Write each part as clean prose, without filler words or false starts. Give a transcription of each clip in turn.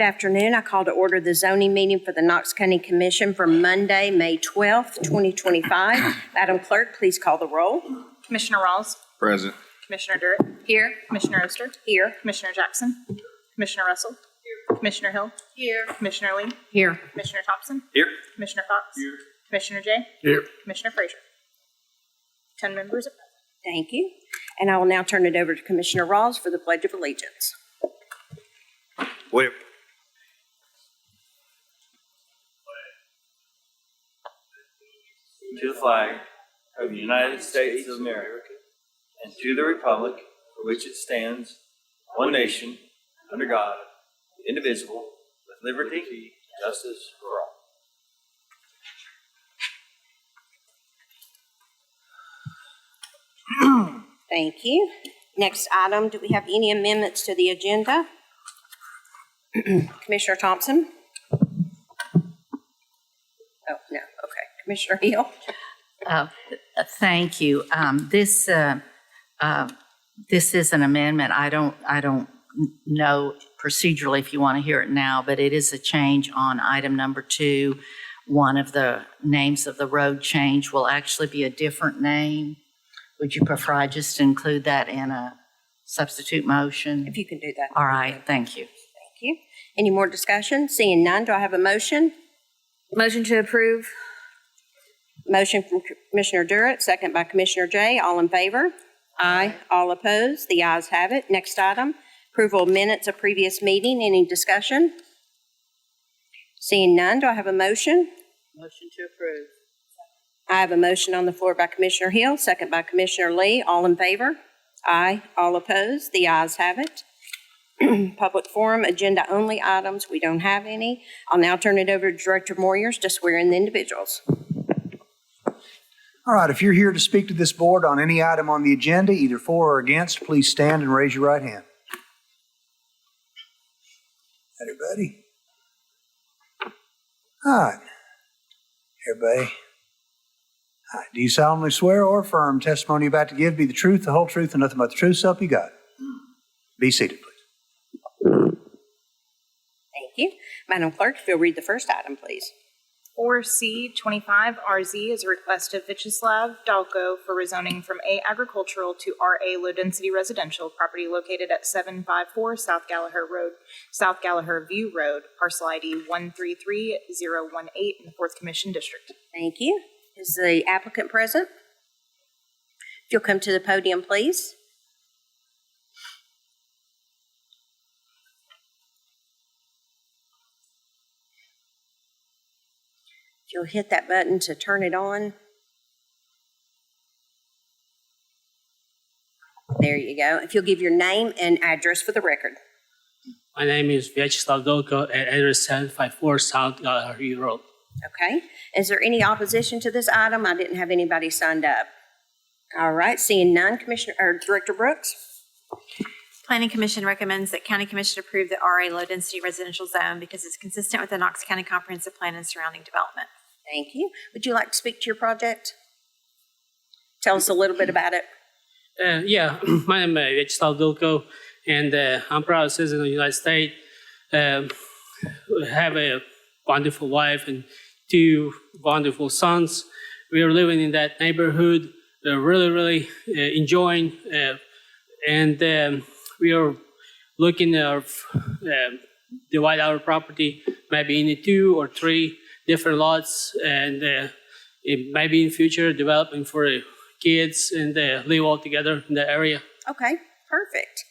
Good afternoon. I call to order the zoning meeting for the Knox County Commission for Monday, May 12th, 2025. Madam Clerk, please call the roll. Commissioner Rawls. Present. Commissioner Durrett. Here. Commissioner Oster. Here. Commissioner Jackson. Commissioner Russell. Here. Commissioner Hill. Here. Commissioner Lee. Here. Commissioner Thompson. Here. Commissioner Fox. Here. Commissioner Jay. Here. Commissioner Frazier. 10 members are present. Thank you. And I will now turn it over to Commissioner Rawls for the Pledge of Allegiance. Wait. To the flag of the United States of America and to the republic for which it stands, one nation, under God, indivisible, with liberty and justice for all. Thank you. Next item, do we have any amendments to the agenda? Commissioner Thompson? Oh, no. Okay. Commissioner Hill? Thank you. This is an amendment. I don't know procedurally if you want to hear it now, but it is a change on item number 2. One of the names of the road change will actually be a different name. Would you prefer I just include that in a substitute motion? If you can do that. All right, thank you. Thank you. Any more discussion? Seeing none, do I have a motion? Motion to approve. Motion from Commissioner Durrett, second by Commissioner Jay. All in favor? Aye. All opposed? The ayes have it. Next item, approval of minutes of previous meeting. Any discussion? Seeing none, do I have a motion? Motion to approve. I have a motion on the floor by Commissioner Hill, second by Commissioner Lee. All in favor? Aye. All opposed? The ayes have it. Public forum, agenda only items. We don't have any. I'll now turn it over to Director Moyers to swear in the individuals. All right, if you're here to speak to this board on any item on the agenda, either for or against, please stand and raise your right hand. Everybody? All right. Everybody? All right. Do you solemnly swear or affirm testimony you're about to give be the truth, the whole truth, and nothing but the truth, so help you God? Be seated, please. Thank you. Madam Clerk, if you'll read the first item, please. 4C25 RZ is a request of Vyacheslav Dalko for rezoning from A agricultural to RA low density residential property located at 754 South Gallagher Road, South Gallagher View Road, parcel ID 133018 in the 4th Commission District. Thank you. Is the applicant present? If you'll come to the podium, please. If you'll hit that button to turn it on. There you go. If you'll give your name and address for the record. My name is Vyacheslav Dolko at address 754 South Gallagher Road. Okay. Is there any opposition to this item? I didn't have anybody signed up. All right. Seeing none, Director Brooks. Planning Commission recommends that County Commission approve the RA low density residential zone because it's consistent with the Knox County Comprehensive Plan and surrounding development. Thank you. Would you like to speak to your project? Tell us a little bit about it. Yeah, my name is Vyacheslav Dolko, and I'm proud citizen of the United States. Have a wonderful wife and 2 wonderful sons. We are living in that neighborhood. We're really enjoying, and we are looking to divide our property maybe into 2 or 3 different lots, and it may be in future developing for kids and live all together in the area. Okay, perfect.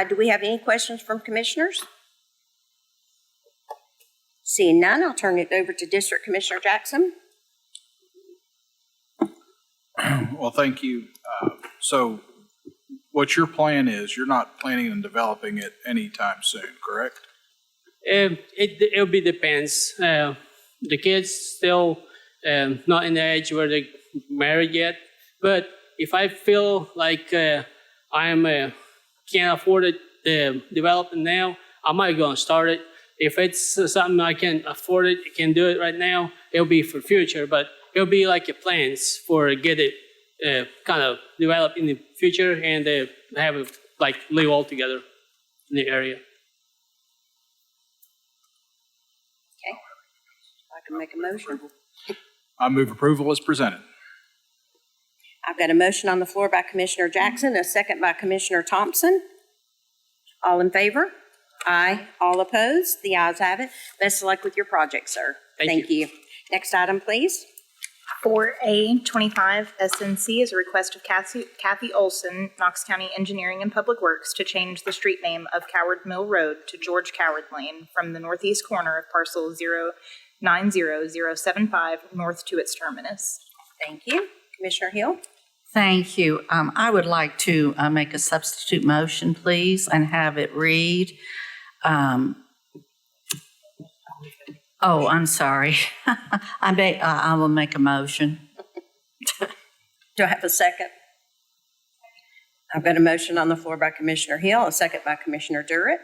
Do we have any questions from commissioners? Seeing none, I'll turn it over to District Commissioner Jackson. Well, thank you. So what your plan is, you're not planning on developing it anytime soon, correct? It'll be depends. The kids still not in the age where they're married yet, but if I feel like can't afford it, the development now, I might go and start it. If it's something I can afford it, I can do it right now, it'll be for future, but it'll be like a plans for get it kind of develop in the future and have it like live all together in the area. can make a motion. I move approval as presented. I've got a motion on the floor by Commissioner Jackson, a second by Commissioner Thompson. All in favor? Aye. All opposed? The ayes have it. Best of luck with your project, sir. Thank you. Next item, please. 4A25 SNC is a request of Kathy Olson, Knox County Engineering and Public Works, to change the street name of Coward Mill Road to George Coward Lane from the northeast corner of parcel 090075 north to its terminus. Thank you. Commissioner Hill? Thank you. I would like to make a substitute motion, please, and have it read. Oh, I'm sorry. I will make a motion. Do I have a second? I've got a motion on the floor by Commissioner Hill, a second by Commissioner Durrett.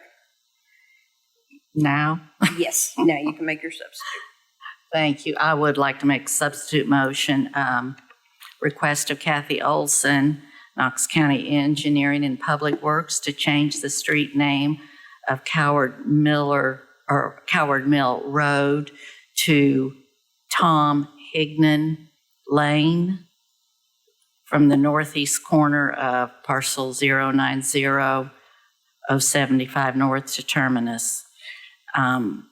Now? Yes, now you can make your substitute. Thank you. I would like to make a substitute motion. Request of Kathy Olson, Knox County Engineering and Public Works, to change the street name of Coward Mill Road to Tom Hignan Lane from the northeast corner of parcel 090075 north to terminus. And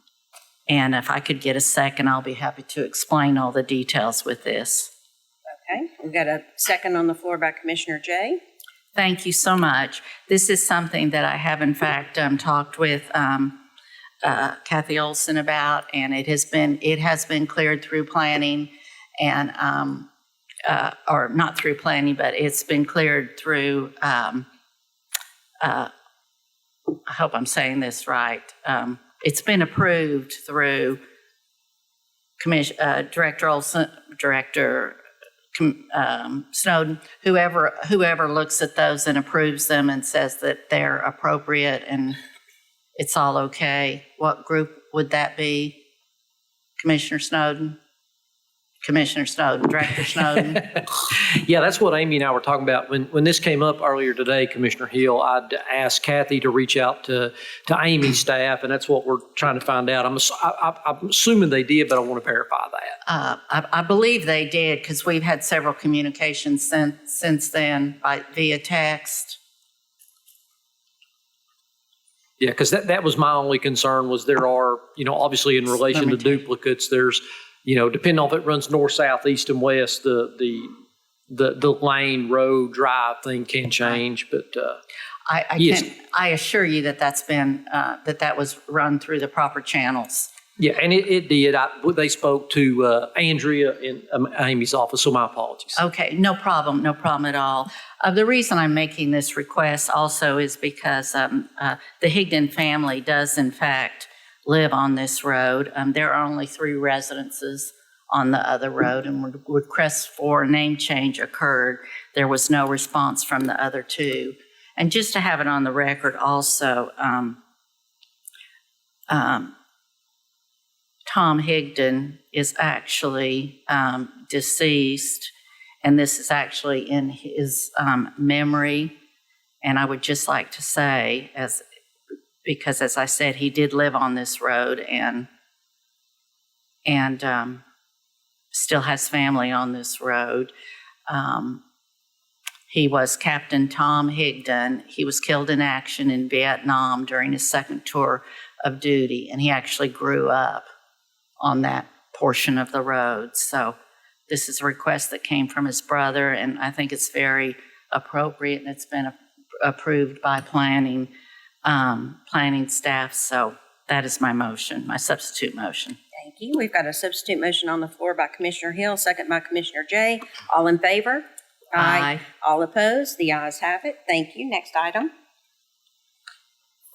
if I could get a second, I'll be happy to explain all the details with this. Okay, we've got a second on the floor by Commissioner Jay. Thank you so much. This is something that I have, in fact, talked with Kathy Olson about, and it has been cleared through planning, and or not through planning, but it's been cleared through. I hope I'm saying this right. It's been approved through Director Olson, Director Snowden, whoever looks at those and approves them and says that they're appropriate and it's all okay. What group would that be? Commissioner Snowden? Commissioner Snowden, Director Snowden? Yeah, that's what Amy and I were talking about. When this came up earlier today, Commissioner Hill, I'd asked Kathy to reach out to Amy's staff, and that's what we're trying to find out. I'm assuming they did, but I want to verify that. I believe they did, because we've had several communications since then via text. Yeah, because that was my only concern, was there are, obviously in relation to duplicates, there's, depending on if it runs north, south, east, and west, the lane, road, drive thing can change. But yes. I assure you that that's been that was run through the proper channels. Yeah, and it did. They spoke to Andrea in Amy's office, so my apologies. Okay, no problem at all. The reason I'm making this request also is because the Higdon family does, in fact, live on this road. There are only 3 residences on the other road, and when request for a name change occurred, there was no response from the other 2. And just to have it on the record also, Tom Higdon is actually deceased, and this is actually in his memory. And I would just like to say, because as I said, he did live on this road and still has family on this road. He was Captain Tom Higdon. He was killed in action in Vietnam during his 2nd tour of duty, and he actually grew up on that portion of the road. So this is a request that came from his brother, and I think it's very appropriate, and it's been approved by planning staff. So that is my motion, my substitute motion. Thank you. We've got a substitute motion on the floor by Commissioner Hill, second by Commissioner Jay. All in favor? Aye. All opposed? The ayes have it. Thank you. Next item.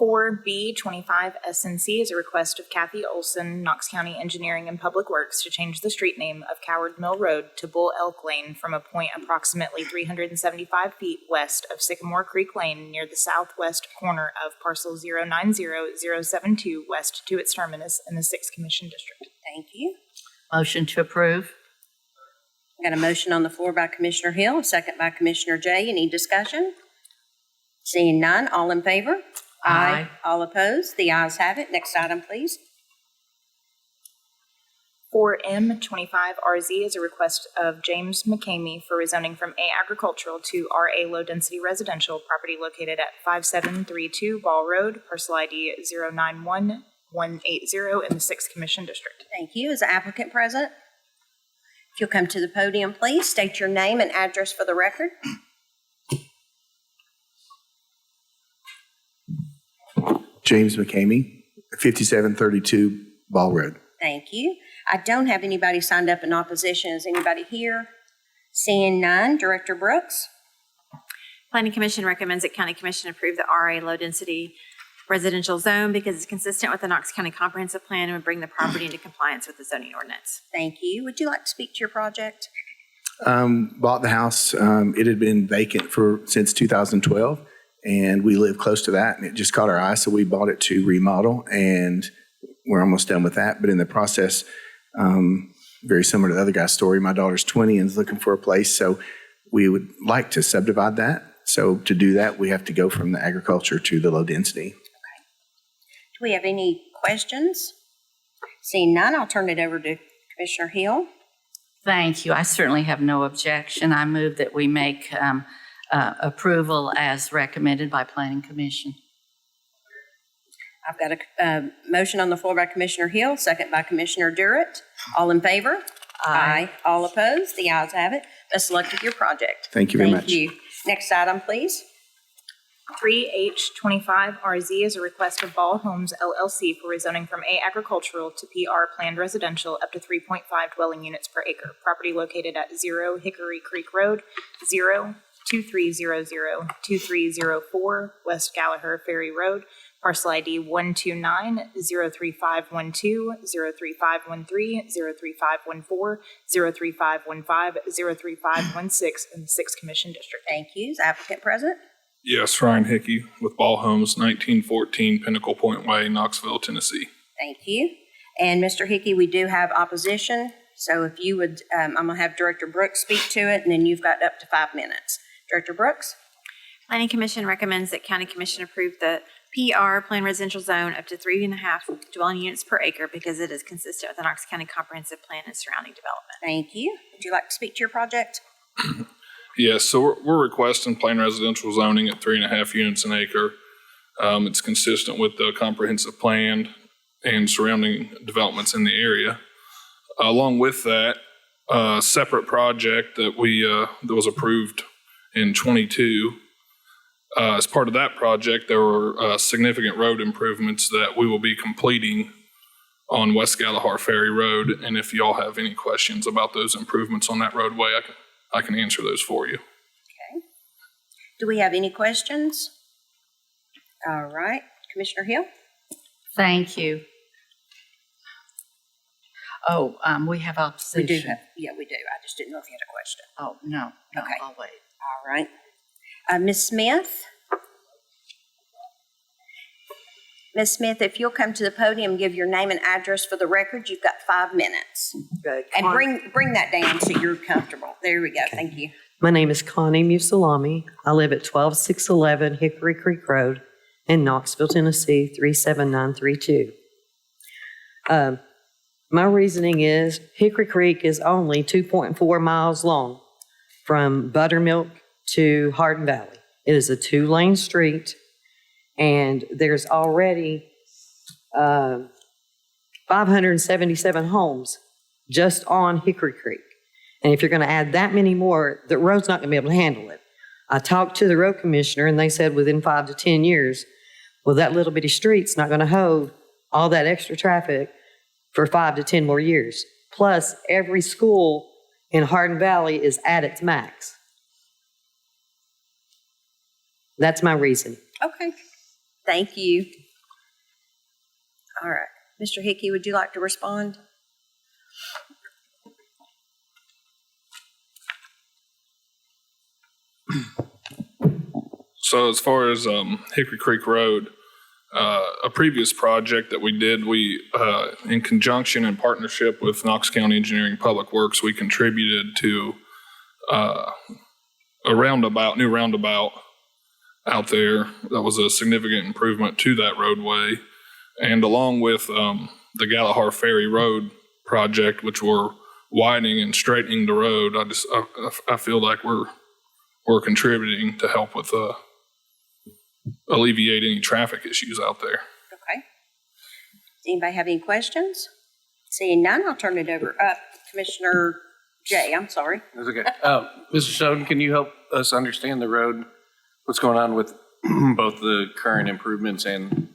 4B25 SNC is a request of Kathy Olson, Knox County Engineering and Public Works, to change the street name of Coward Mill Road to Bull Elk Lane from a point approximately 375 feet west of Sycamore Creek Lane near the southwest corner of parcel 090072 west to its terminus in the 6th Commission District. Thank you. Motion to approve. Got a motion on the floor by Commissioner Hill, a second by Commissioner Jay. Any discussion? Seeing none, all in favor? Aye. All opposed? The ayes have it. Next item, please. 4M25RZ is a request of James McCamey for rezoning from A agricultural to RA low density residential, property located at 5732 Ball Road, parcel ID 091180 in the 6th Commission District. Thank you. Is the applicant present? If you'll come to the podium, please, state your name and address for the record. James McCamey, 5732 Ball Road. Thank you. I don't have anybody signed up in opposition. Is anybody here? Seeing none, Director Brooks? Planning Commission recommends that County Commission approve the RA low-density residential zone because it's consistent with the Knox County Comprehensive Plan and would bring the property into compliance with the zoning ordinance. Thank you. Would you like to speak to your project? Bought the house. It had been vacant since 2012, and we live close to that, and it just caught our eye, so we bought it to remodel, and we're almost done with that. But in the process, very similar to the other guy's story, my daughter's 20 and is looking for a place, so we would like to subdivide that. So to do that, we have to go from the agriculture to the low density. Do we have any questions? Seeing none, I'll turn it over to Commissioner Hill. Thank you. I certainly have no objection. I move that we make approval as recommended by Planning Commission. I've got a motion on the floor by Commissioner Hill, second by Commissioner Durrett. All in favor? Aye. All opposed? The ayes have it. Best of luck with your project. Thank you very much. Thank you. Next item, please. 3H25RZ is a request of Ball Homes LLC for rezoning from A agricultural to PR planned residential up to 3.5 dwelling units per acre. Property located at 0 Hickory Creek Road, 02300-2304 West Gallagher Ferry Road, parcel ID 129-03512, 03513, 03514, 03515, 03516 in the 6th Commission District. Thank you. Is the applicant present? Yes, Ryan Hickey with Ball Homes, 1914 Pinnacle Point Way, Knoxville, Tennessee. Thank you. And Mr. Hickey, we do have opposition. So if you would, I'm going to have Director Brooks speak to it, and then you've got up to 5 minutes. Director Brooks? Planning Commission recommends that County Commission approve the PR planned residential zone up to 3.5 dwelling units per acre because it is consistent with the Knox County Comprehensive Plan and surrounding development. Thank you. Would you like to speak to your project? Yes, so we're requesting plain residential zoning at 3.5 units an acre. It's consistent with the comprehensive plan and surrounding developments in the area. Along with that, a separate project that that was approved in 22. As part of that project, there were significant road improvements that we will be completing on West Gallagher Ferry Road. And if y'all have any questions about those improvements on that roadway, I can answer those for you. Okay. Do we have any questions? All right. Commissioner Hill? Thank you. Oh, we have opposition. We do have, yeah, we do. I just didn't know if you had a question. Oh, no, Okay. I'll wait. All right. Ms. Smith? Ms. Smith, if you'll come to the podium, give your name and address for the record, you've got 5 minutes. Good. And bring that down so you're comfortable. There we go. Okay. Thank you. My name is Connie Musalami. I live at 12611 Hickory Creek Road in Knoxville, Tennessee, 37932. My reasoning is Hickory Creek is only 2.4 miles long from Buttermilk to Hardin Valley. It is a 2-lane street, and there's already 577 homes just on Hickory Creek. And if you're going to add that many more, the road's not going to be able to handle it. I talked to the road commissioner, and they said within 5 to 10 years, well, that little bitty street's not going to hold all that extra traffic for 5 to 10 more years. Plus, every school in Hardin Valley is at its max. That's my reason. Okay. Thank you. All right. Mr. Hickey, would you like to respond? So as far as Hickory Creek Road, a previous project that we did, in conjunction and partnership with Knox County Engineering Public Works, we contributed to a new roundabout out there. That was a significant improvement to that roadway. And along with the Gallagher Ferry Road project, which we're widening and straightening the road. I feel like we're contributing to help with alleviate any traffic issues out there. Okay. Does anybody have any questions? Seeing none, I'll turn it over. Commissioner Jay, I'm sorry. That's okay. Mr. Snowden, can you help us understand the road? What's going on with both the current improvements and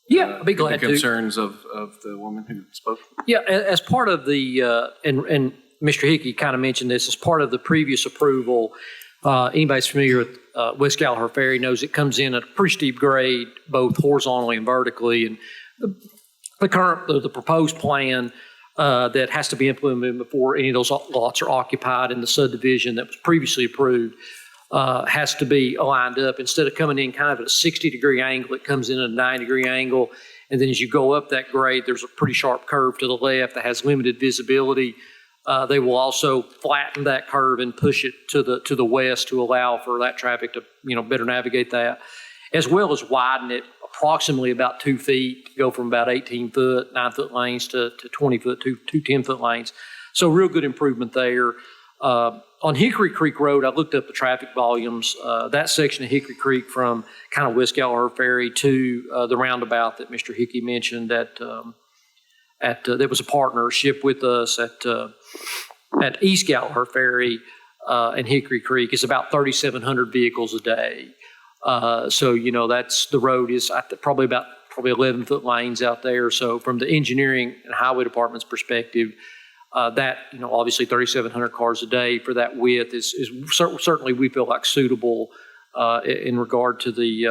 Yeah, I'd be glad the to. concerns of the woman who spoke? Yeah, as part of the, and Mr. Hickey kind of mentioned this, as part of the previous approval, anybody's familiar with West Gallagher Ferry knows it comes in at a pretty steep grade, both horizontally and vertically. And the proposed plan that has to be implemented before any of those lots are occupied in the subdivision that was previously approved has to be lined up. Instead of coming in kind of at a 60-degree angle, it comes in at a 90-degree angle. And then as you go up that grade, there's a pretty sharp curve to the left that has limited visibility. They will also flatten that curve and push it to the west to allow for that traffic to better navigate that, as well as widen it approximately about 2 feet, go from about 18-foot, 9-foot lanes to 20-foot, two 10-foot lanes. So real good improvement there. On Hickory Creek Road, I looked up the traffic volumes. That section of Hickory Creek from kind of West Gallagher Ferry to the roundabout that Mr. Hickey mentioned that was a partnership with us at East Gallagher Ferry and Hickory Creek is about 3,700 vehicles a day. So that's the road is probably 11-foot lanes out there. So from the engineering and highway department's perspective, that obviously 3,700 cars a day for that width is certainly we feel like suitable in regard to the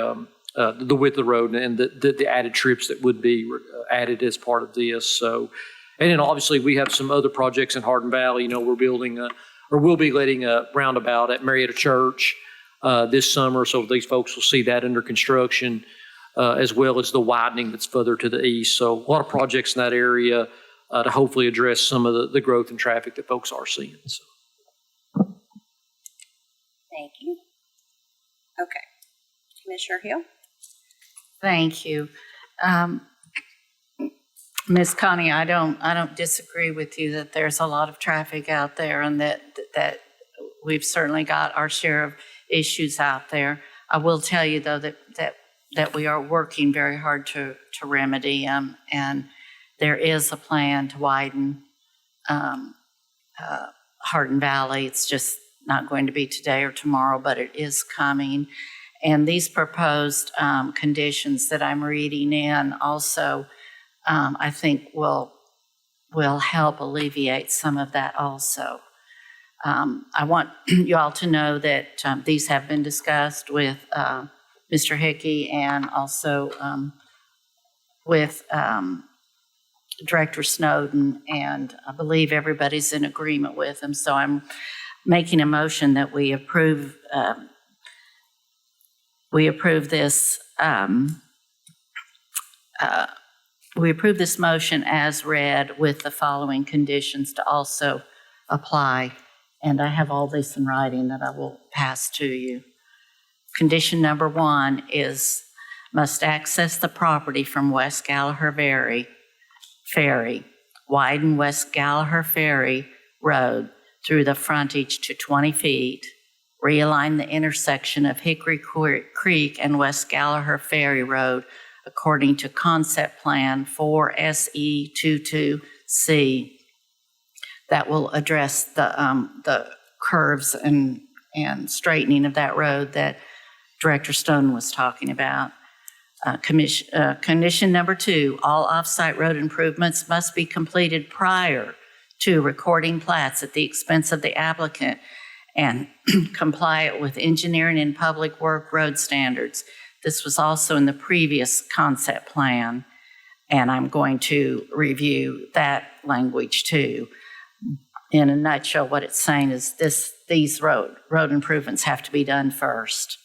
width of the road and the added trips that would be added as part of this. So, and then obviously we have some other projects in Hardin Valley. We're building we'll be letting a roundabout at Marietta Church this summer. So these folks will see that under construction, as well as the widening that's further to the east. So a lot of projects in that area to hopefully address some of the growth in traffic that folks are seeing. So. Thank you. Okay. Commissioner Hill? Thank you. Ms. Connie, I don't disagree with you that there's a lot of traffic out there and that we've certainly got our share of issues out there. I will tell you though that we are working very hard to remedy them, and there is a plan to widen Hardin Valley. It's just not going to be today or tomorrow, but it is coming. And these proposed conditions that I'm reading in also, I think will help alleviate some of that also. I want you all to know that these have been discussed with Mr. Hickey and also with Director Snowden, and I believe everybody's in agreement with them. So I'm making a motion that we approve this. We approve this motion as read with the following conditions to also apply. And I have all this in writing that I will pass to you. Condition number 1 is must access the property from West Gallagher Ferry, widen West Gallagher Ferry Road through the frontage to 20 feet, realign the intersection of Hickory Creek and West Gallagher Ferry Road according to concept plan 4SE22C. That will address the curves and straightening of that road that Director Stone was talking about. Condition number 2, all off-site road improvements must be completed prior to recording plats at the expense of the applicant and comply with engineering and public work road standards. This was also in the previous concept plan, and I'm going to review that language too. In a nutshell, what it's saying is these road improvements have to be done first.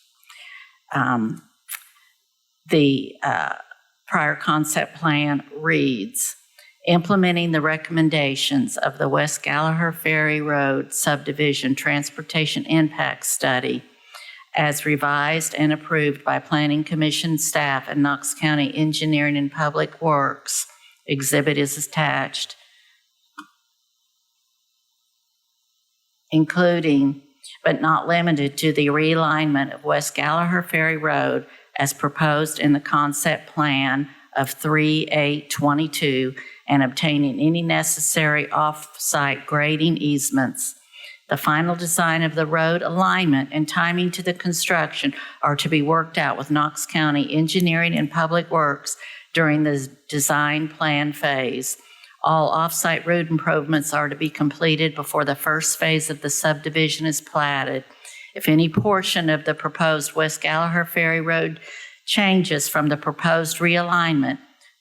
The prior concept plan reads, implementing the recommendations of the West Gallagher Ferry Road Subdivision Transportation Impact Study as revised and approved by Planning Commission staff and Knox County Engineering and Public Works. Exhibit is attached. including but not limited to the realignment of West Gallagher Ferry Road as proposed in the concept plan of 3/8/22 and obtaining any necessary off-site grading easements. The final design of the road alignment and timing to the construction are to be worked out with Knox County Engineering and Public Works during the design plan phase. All off-site road improvements are to be completed before the first phase of the subdivision is platted. If any portion of the proposed West Gallagher Ferry Road changes from the proposed realignment,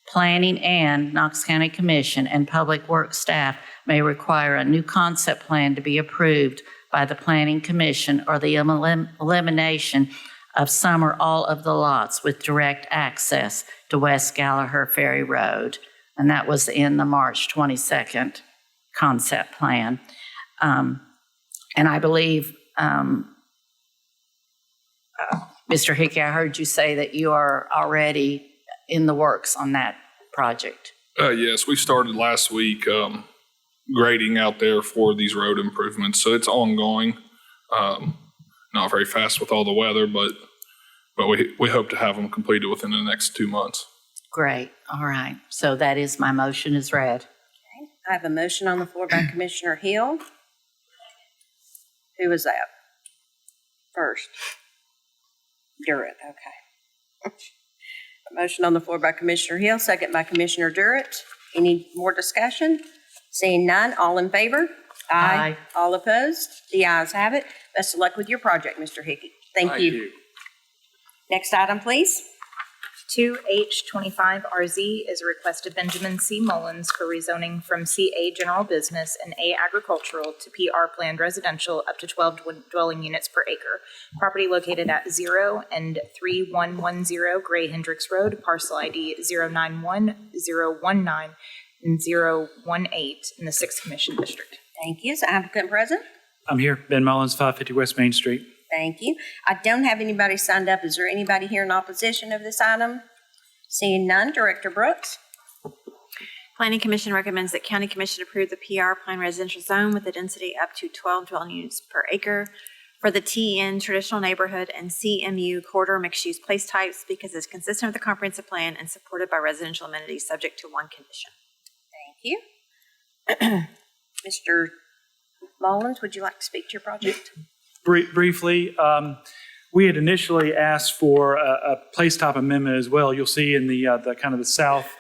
Planning and Knox County Commission and Public Works staff may require a new concept plan to be approved by the Planning Commission or the elimination of some or all of the lots with direct access to West Gallagher Ferry Road. And that was in the March 22nd concept plan. And I believe, Mr. Hickey, I heard you say that you are already in the works on that project. Yes, we started last week grading out there for these road improvements, so it's ongoing. Not very fast with all the weather, but we hope to have them completed within the next 2 months. Great. All right. So that is my motion is read. Okay. I have a motion on the floor by Commissioner Hill. Who was that? First. Durrett, okay. A motion on the floor by Commissioner Hill, second by Commissioner Durrett. Any more discussion? Seeing none, all in favor? Aye. All opposed? The ayes have it. Best of luck with your project, Mr. Hickey. Thank you. Next item, please. 2H25RZ is a request of Benjamin C. Mullins for rezoning from CA General Business and A Agricultural to PR Planned Residential up to 12 dwelling units per acre. Property located at 0 and 3110 Gray Hendricks Road, parcel ID 091-019 and 018 in the 6th Commission District. Thank you. Is the applicant present? I'm here, Ben Mullins, 550 West Main Street. Thank you. I don't have anybody signed up. Is there anybody here in opposition of this item? Seeing none, Director Brooks. Planning Commission recommends that County Commission approve the PR Plan Residential Zone with a density up to 12 dwelling units per acre for the TN Traditional Neighborhood and CMU Corridor Mixed-Use Place Types because it's consistent with the comprehensive plan and supported by residential amenities subject to one condition. Thank you. Mr. Mullins, would you like to speak to your project? Briefly, we had initially asked for a place type amendment as well. You'll see in the kind of the south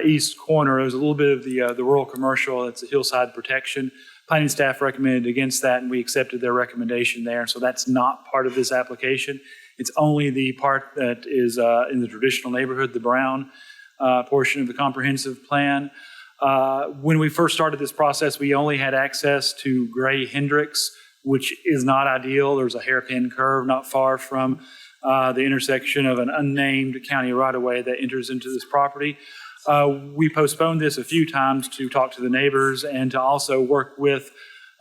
east corner, there's a little bit of the rural commercial. It's a hillside protection. Planning staff recommended against that, and we accepted their recommendation there. So that's not part of this application. It's only the part that is in the traditional neighborhood, the brown portion of the comprehensive plan. When we first started this process, we only had access to Gray Hendricks, which is not ideal. There's a hairpin curve not far from the intersection of an unnamed county right-of-way that enters into this property. We postponed this a few times to talk to the neighbors and to also work with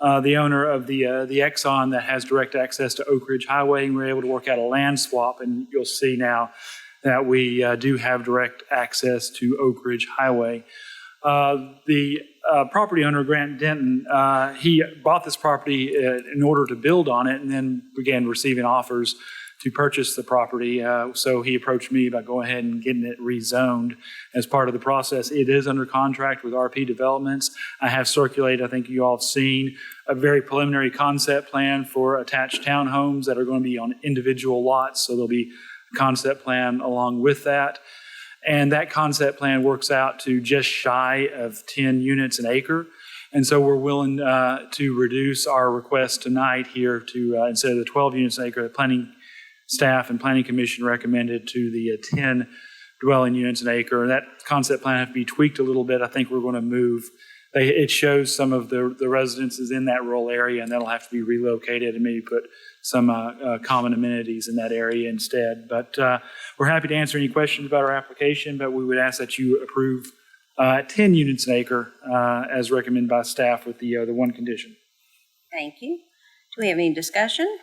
the owner of the Exxon that has direct access to Oak Ridge Highway, and we were able to work out a land swap, and you'll see now that we do have direct access to Oak Ridge Highway. The property owner, Grant Denton, he bought this property in order to build on it and then began receiving offers to purchase the property. So he approached me about going ahead and getting it rezoned as part of the process. It is under contract with RP Developments. I have circulated, I think you all have seen, a very preliminary concept plan for attached townhomes that are going to be on individual lots. So there'll be a concept plan along with that. And that concept plan works out to just shy of 10 units an acre. And so we're willing to reduce our request tonight here to, instead of the 12 units an acre, the planning staff and planning commission recommended to the 10 dwelling units an acre. And that concept plan has to be tweaked a little bit. I think we're going to move. It shows some of the residences in that rural area, and that'll have to be relocated and maybe put some common amenities in that area instead. But we're happy to answer any questions about our application, but we would ask that you approve 10 units an acre as recommended by staff with the one condition. Thank you. Do we have any discussion?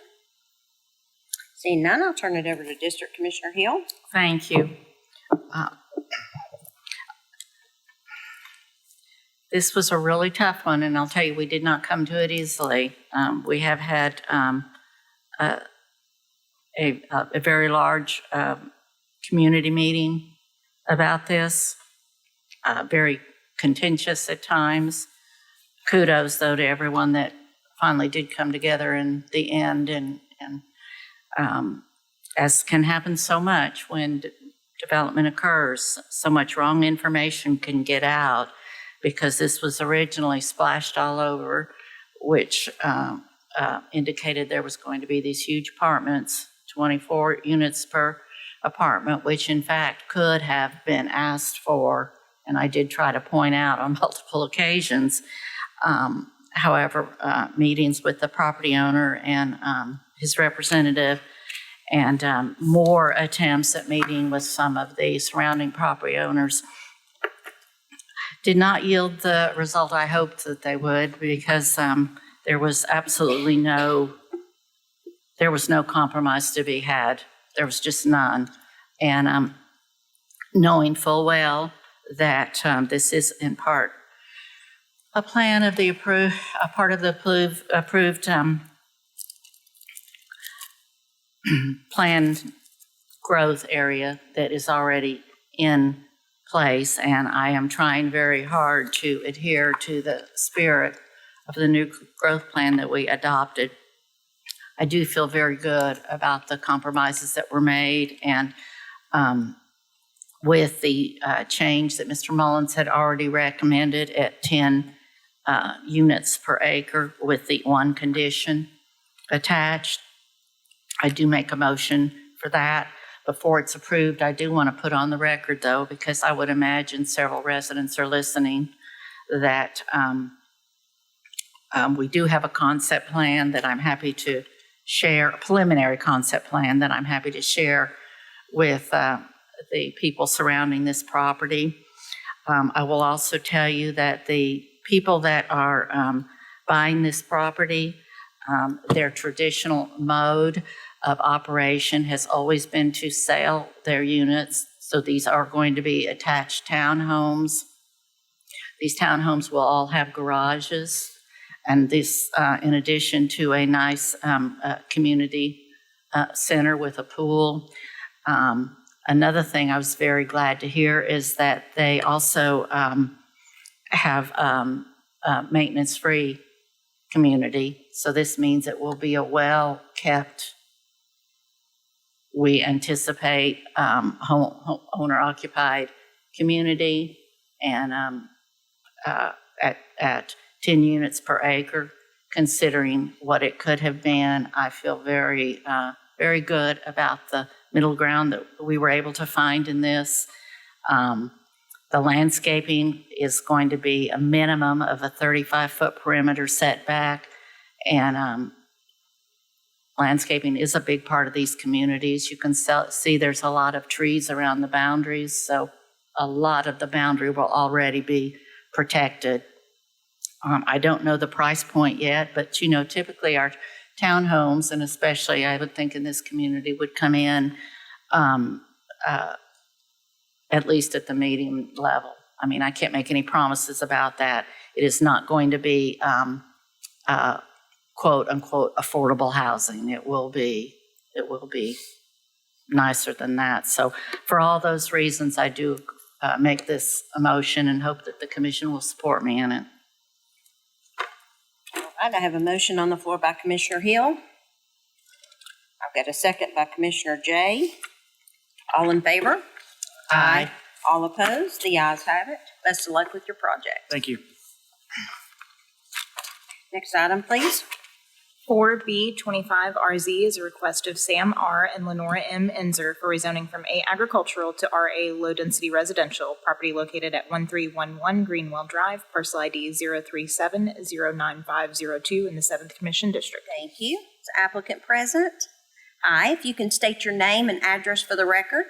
Seeing none, I'll turn it over to District Commissioner Hill. Thank you. This was a really tough one, and I'll tell you, we did not come to it easily. We have had a very large community meeting about this, very contentious at times. Kudos, though, to everyone that finally did come together in the end, and as can happen so much when development occurs, so much wrong information can get out, because this was originally splashed all over, which indicated there was going to be these huge apartments, 24 units per apartment, which in fact could have been asked for, and I did try to point out on multiple occasions. However, meetings with the property owner and his representative, and more attempts at meeting with some of the surrounding property owners did not yield the result I hoped that they would, because there was absolutely no compromise to be had. There was just none. And knowing full well that this is in part a plan of the part of the approved planned growth area that is already in place, and I am trying very hard to adhere to the spirit of the new growth plan that we adopted. I do feel very good about the compromises that were made, and with the change that Mr. Mullins had already recommended at 10 units per acre with the one condition attached, I do make a motion for that. Before it's approved, I do want to put on the record, though, because I would imagine several residents are listening, that we do have a concept plan that I'm happy to share, a preliminary concept plan that I'm happy to share with the people surrounding this property. I will also tell you that the people that are buying this property, their traditional mode of operation has always been to sell their units. So these are going to be attached townhomes. These townhomes will all have garages, and this in addition to a nice community center with a pool. Another thing I was very glad to hear is that they also have maintenance-free community. So this means it will be a well-kept, we anticipate, owner-occupied community, and at 10 units per acre, considering what it could have been. I feel very, very good about the middle ground that we were able to find in this. The landscaping is going to be a minimum of a 35-foot perimeter setback, and landscaping is a big part of these communities. You can see there's a lot of trees around the boundaries, so a lot of the boundary will already be protected. I don't know the price point yet, but typically our townhomes, and especially I would think in this community, would come in at least at the medium level. I mean, I can't make any promises about that. It is not going to be quote unquote affordable housing. It will be nicer than that. So for all those reasons, I do make this a motion and hope that the commission will support me in it. All right, I have a motion on the floor by Commissioner Hill. I've got a second by Commissioner Jay. All in favor? Aye. All opposed? The ayes have it. Best of luck with your project. Thank you. Next item, please. 4B25RZ is a request of Sam R. and Lenora M. Enzer for rezoning from A agricultural to RA low-density residential, property located at 1311 Greenwell Drive, parcel ID 037-09502 in the 7th Commission District. Thank you. Is the applicant present? Hi, if you can state your name and address for the record.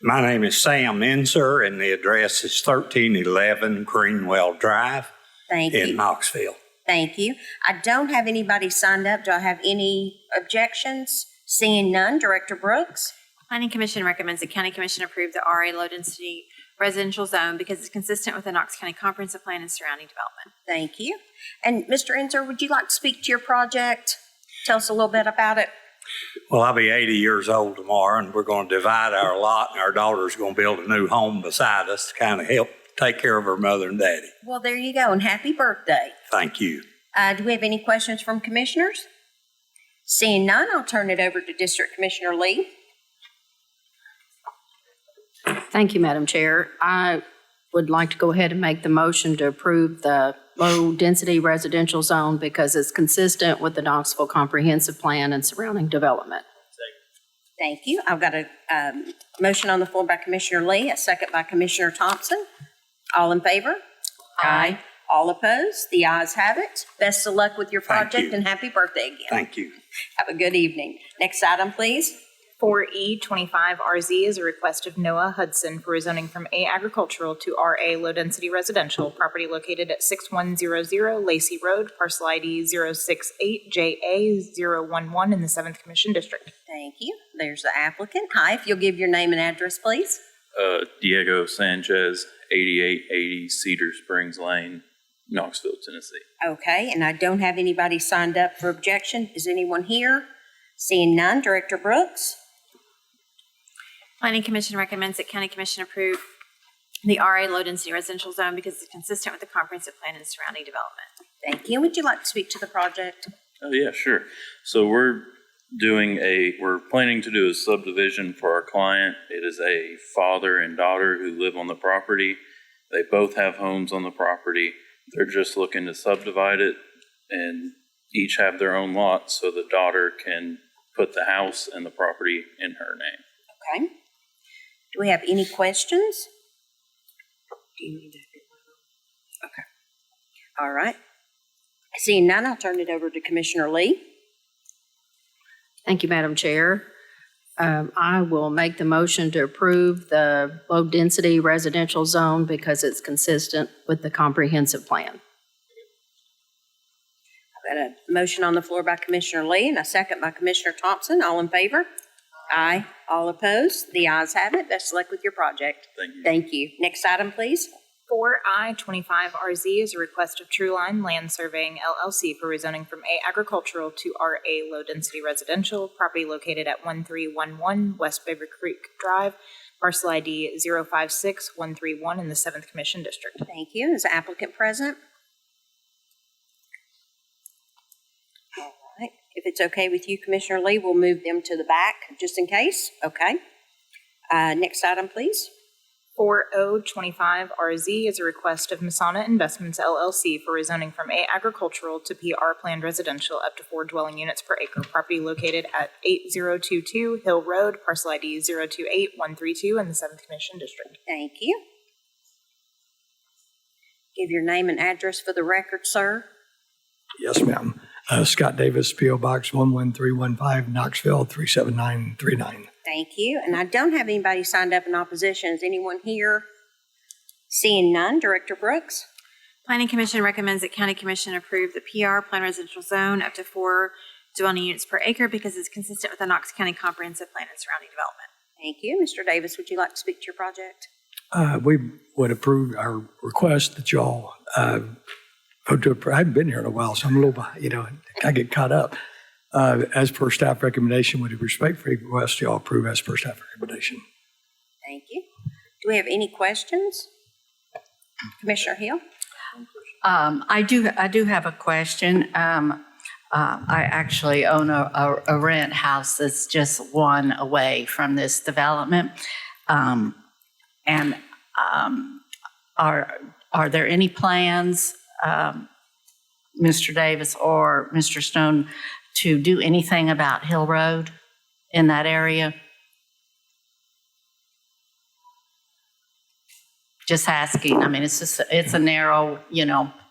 My name is Sam Enzer, and the address is 1311 Greenwell Drive in Knoxville. Thank you. I don't have anybody signed up. Do I have any objections? Seeing none, Director Brooks. Planning Commission recommends the County Commission approve the RA low-density residential zone because it's consistent with the Knox County Comprehensive Plan and surrounding development. Thank you. And Mr. Enzer, would you like to speak to your project? Tell us a little bit about it. Well, I'll be 80 years old tomorrow, and we're going to divide our lot, and our daughter's going to build a new home beside us to kind of help take care of her mother and daddy. Well, there you go, and happy birthday. Thank you. Do we have any questions from commissioners? Seeing none, I'll turn it over to District Commissioner Lee. Thank you, Madam Chair. I would like to go ahead and make the motion to approve the low-density residential zone because it's consistent with the Knoxville Comprehensive Plan and surrounding development. Thank you. I've got a motion on the floor by Commissioner Lee, a second by Commissioner Thompson. All in favor? Aye. All opposed? The ayes have it. Best of luck with your project and happy birthday again. Thank you. Have a good evening. Next item, please. 4E25RZ is a request of Noah Hudson for rezoning from A agricultural to RA low-density residential, property located at 6100 Lacey Road, parcel ID 068JA011 in the 7th Commission District. Thank you. There's the applicant. Hi, if you'll give your name and address, please. Diego Sanchez, 8880 Cedar Springs Lane, Knoxville, Tennessee. Okay, and I don't have anybody signed up for objection. Is anyone here? Seeing none, Director Brooks. Planning Commission recommends that County Commission approve the RA low-density residential zone because it's consistent with the comprehensive plan and surrounding development. Thank you. Would you like to speak to the project? Oh, yeah, sure. So we're planning to do a subdivision for our client. It is a father and daughter who live on the property. They both have homes on the property. They're just looking to subdivide it and each have their own lot so the daughter can put the house and the property in her name. Okay. Do we have any questions? Do you need that? Okay. All right. Seeing none, I'll turn it over to Commissioner Lee. Thank you, Madam Chair. I will make the motion to approve the low-density residential zone because it's consistent with the comprehensive plan. I've got a motion on the floor by Commissioner Lee and a second by Commissioner Thompson. All in favor? Aye. All opposed? The ayes have it. Best of luck with your project. Thank you. Thank you. Next item, please. 4I25RZ is a request of Trueline Land Surveying LLC for rezoning from A agricultural to RA low-density residential, property located at 1311 West Beaver Creek Drive, parcel ID 056131 in the 7th Commission District. Thank you. Is the applicant present? All right. If it's okay with you, Commissioner Lee, we'll move them to the back just in case. Okay. Next item, please. 4025RZ is a request of Masana Investments LLC for rezoning from A agricultural to PR planned residential up to 4 dwelling units per acre, property located at 8022 Hill Road, parcel ID 028132 in the 7th Commission District. Thank you. Give your name and address for the record, sir. Yes, ma'am. Scott Davis, P.O. Box 11315, Knoxville 37939. Thank you. And I don't have anybody signed up in opposition. Is anyone here? Seeing none, Director Brooks. Planning Commission recommends that County Commission approve the PR plan residential zone up to 4 dwelling units per acre because it's consistent with the Knox County Comprehensive Plan and surrounding development. Thank you. Mr. Davis, would you like to speak to your project? We would approve our request that y'all vote to approve. I haven't been here in a while, so I'm a little, I get caught up. As per staff recommendation, would respectfully request y'all approve as per staff recommendation. Thank you. Do we have any questions? Commissioner Hill? I do have a question. I actually own a rent house that's just one away from this development. Are there any plans, Mr. Davis or Mr. Stone, to do anything about Hill Road in that area? Just asking. I mean, it's a narrow,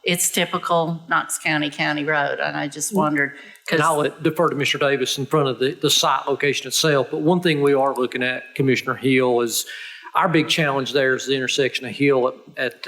it's typical Knox County road, and I just wondered. And I'll defer to Mr. Davis in front of the site location itself, but one thing we are looking at, Commissioner Hill, is our big challenge there is the intersection of Hill at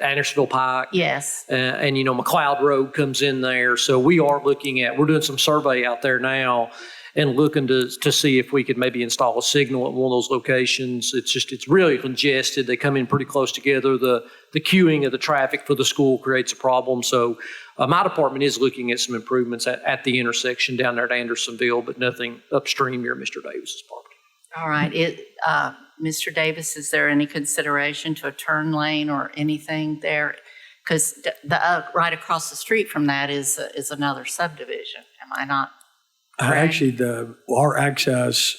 Andersonville Pike. Yes. And McLeod Road comes in there. So we're doing some survey out there now. and looking to see if we could maybe install a signal at one of those locations. It's really congested. They come in pretty close together. The queuing of the traffic for the school creates a problem. So my department is looking at some improvements at the intersection down there at Andersonville, but nothing upstream near Mr. Davis's property. All right. Mr. Davis, is there any consideration to a turn lane or anything there? Because right across the street from that is another subdivision. Am I not correct? Actually, our access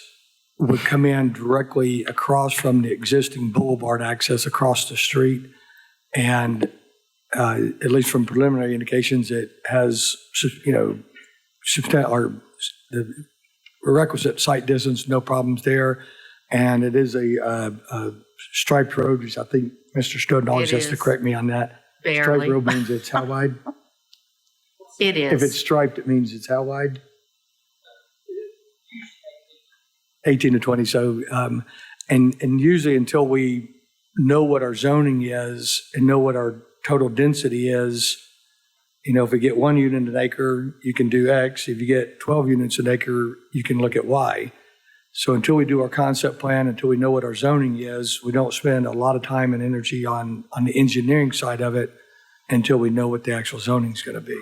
would come in directly across from the existing boulevard access across the street. And at least from preliminary indications, it has, the requisite site distance, no problems there. And it is a striped road, which I think Mr. Snowden always has to correct me on that. Barely. Striped road means it's how wide? It is. If it's striped, it means it's how wide? 18 to 20. So, and usually until we know what our zoning is and know what our total density is, if we get 1 unit an acre, you can do X. If you get 12 units an acre, you can look at Y. So until we do our concept plan, until we know what our zoning is, we don't spend a lot of time and energy on the engineering side of it until we know what the actual zoning is going to be.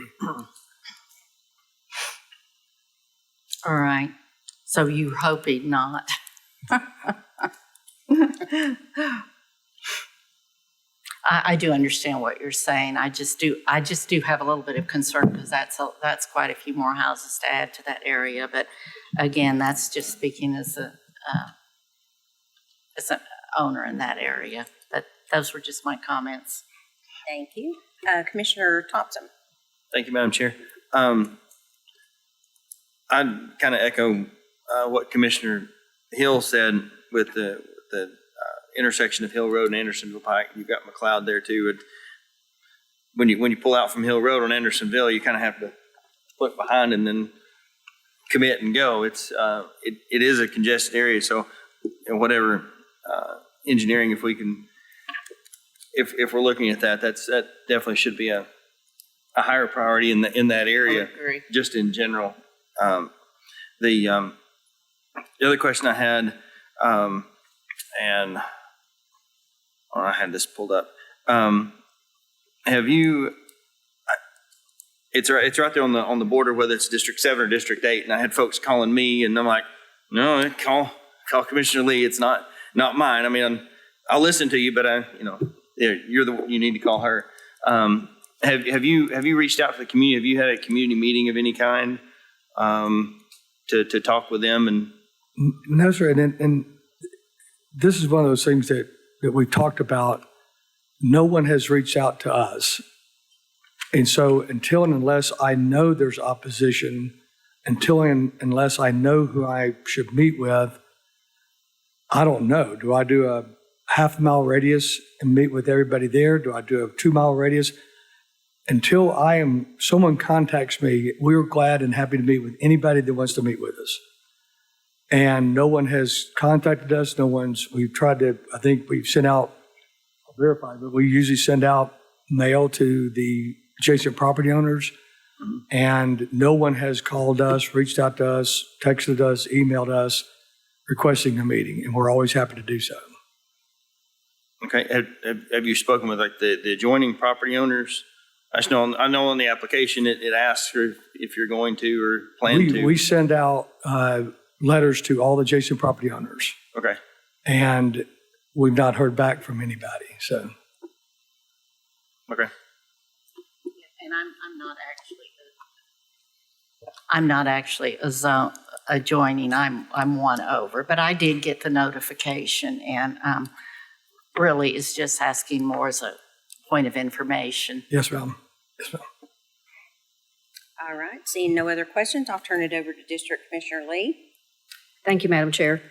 All right. So you're hoping not. I do understand what you're saying. I just do have a little bit of concern because that's quite a few more houses to add to that area. But again, that's just speaking as an owner in that area. But those were just my comments. Thank you. Commissioner Thompson. Thank you, Madam Chair. I'd kind of echo what Commissioner Hill said with the intersection of Hill Road and Andersonville Pike. You've got McLeod there too. When you pull out from Hill Road on Andersonville, you kind of have to look behind and then commit and go. It is a congested area. So whatever engineering, if we can, if we're looking at that, that definitely should be a higher priority in that area. I agree. Just in general. The other question I had, and I had this pulled up. Have you? It's right there on the border, whether it's District 7 or District 8, and I had folks calling me, and I'm like, no, call Commissioner Lee. It's not mine. I mean, I'll listen to you, but you need to call her. Have you reached out to the community? Have you had a community meeting of any kind to talk with them? And no, sir. And this is one of those things that we've talked about. No one has reached out to us. And so until and unless I know there's opposition, unless I know who I should meet with, I don't know. Do I do a half-mile radius and meet with everybody there? Do I do a 2-mile radius? Until someone contacts me, we're glad and happy to meet with anybody that wants to meet with us. And no one has contacted us. We've tried to, I think we've sent out, I'll verify, but we usually send out mail to the adjacent property owners. Mm-hmm. And no one has called us, reached out to us, texted us, emailed us, requesting a meeting. And we're always happy to do so. Okay. Have you spoken with the adjoining property owners? I know on the application it asks if you're going to or plan to. We send out letters to all the adjacent property owners. Okay. And we've not heard back from anybody. So. Okay. And I'm not actually adjoining. I'm one over, but I did get the notification, and really is just asking more as a point of information. Yes, ma'am. Yes, ma'am. All right. Seeing no other questions, I'll turn it over to District Commissioner Lee. Thank you, Madam Chair.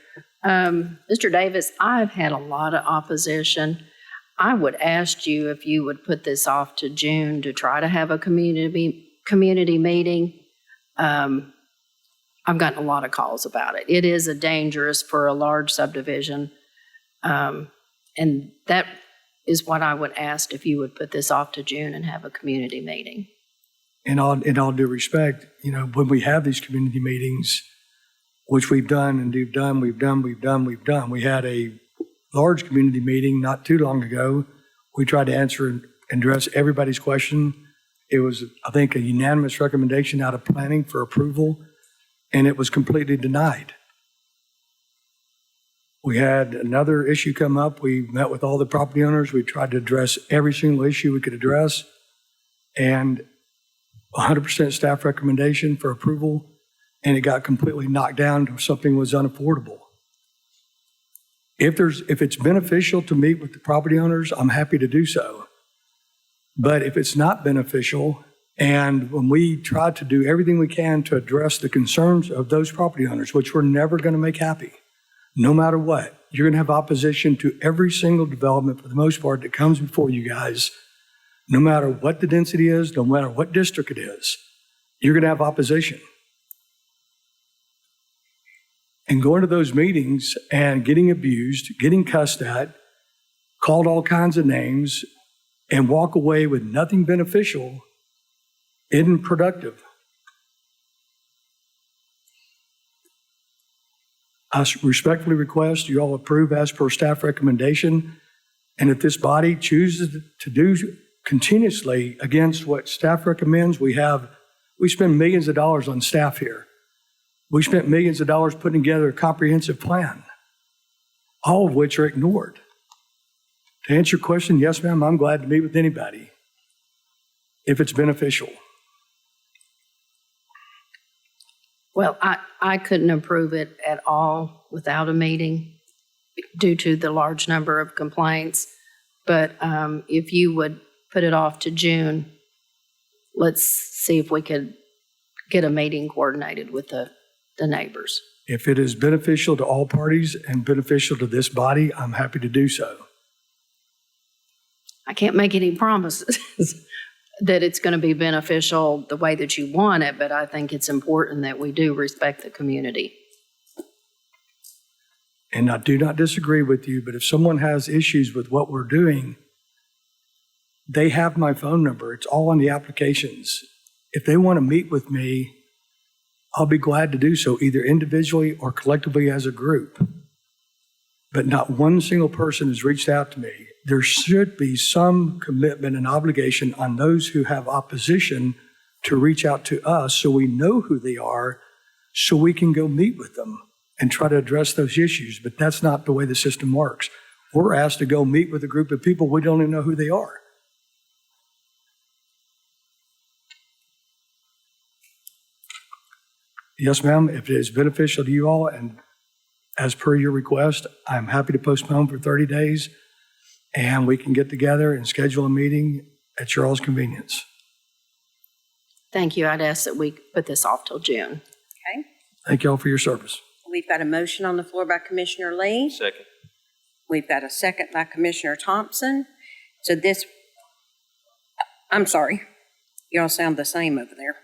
Mr. Davis, I've had a lot of opposition. I would ask you if you would put this off to June to try to have a community meeting. I've gotten a lot of calls about it. It is dangerous for a large subdivision. And that is what I would ask, if you would put this off to June and have a community meeting. In all due respect, when we have these community meetings, which we've done and we've done. We had a large community meeting not too long ago. We tried to answer and address everybody's question. It was, I think, a unanimous recommendation out of planning for approval, and it was completely denied. We had another issue come up. We met with all the property owners. We tried to address every single issue we could address, and 100% staff recommendation for approval, and it got completely knocked down to something was unaffordable. If it's beneficial to meet with the property owners, I'm happy to do so. But if it's not beneficial, and when we try to do everything we can to address the concerns of those property owners, which we're never going to make happy, no matter what, you're going to have opposition to every single development for the most part that comes before you guys, no matter what the density is, no matter what district it is, you're going to have opposition. And going to those meetings and getting abused, getting cussed at, called all kinds of names, and walk away with nothing beneficial isn't productive. I respectfully request you all approve as per staff recommendation, and if this body chooses to do continuously against what staff recommends, we spend millions of dollars on staff here. We spent millions of dollars putting together a comprehensive plan, all of which are ignored. To answer your question, yes, ma'am, I'm glad to meet with anybody if it's beneficial. Well, I couldn't approve it at all without a meeting due to the large number of complaints. But if you would put it off to June, let's see if we could get a meeting coordinated with the neighbors. If it is beneficial to all parties and beneficial to this body, I'm happy to do so. I can't make any promises that it's going to be beneficial the way that you want it, but I think it's important that we do respect the community. And I do not disagree with you, but if someone has issues with what we're doing, they have my phone number. It's all on the applications. If they want to meet with me, I'll be glad to do so, either individually or collectively as a group. But not one single person has reached out to me. There should be some commitment and obligation on those who have opposition to reach out to us so we know who they are, so we can go meet with them and try to address those issues. But that's not the way the system works. We're asked to go meet with a group of people we don't even know who they are. Yes, ma'am, if it is beneficial to you all, and as per your request, I'm happy to postpone for 30 days, and we can get together and schedule a meeting at your all's convenience. Thank you. I'd ask that we put this off till June. Okay. Thank you all for your service. We've got a motion on the floor by Commissioner Lee. Second. We've got a second by Commissioner Thompson. So I'm sorry, you all sound the same over there.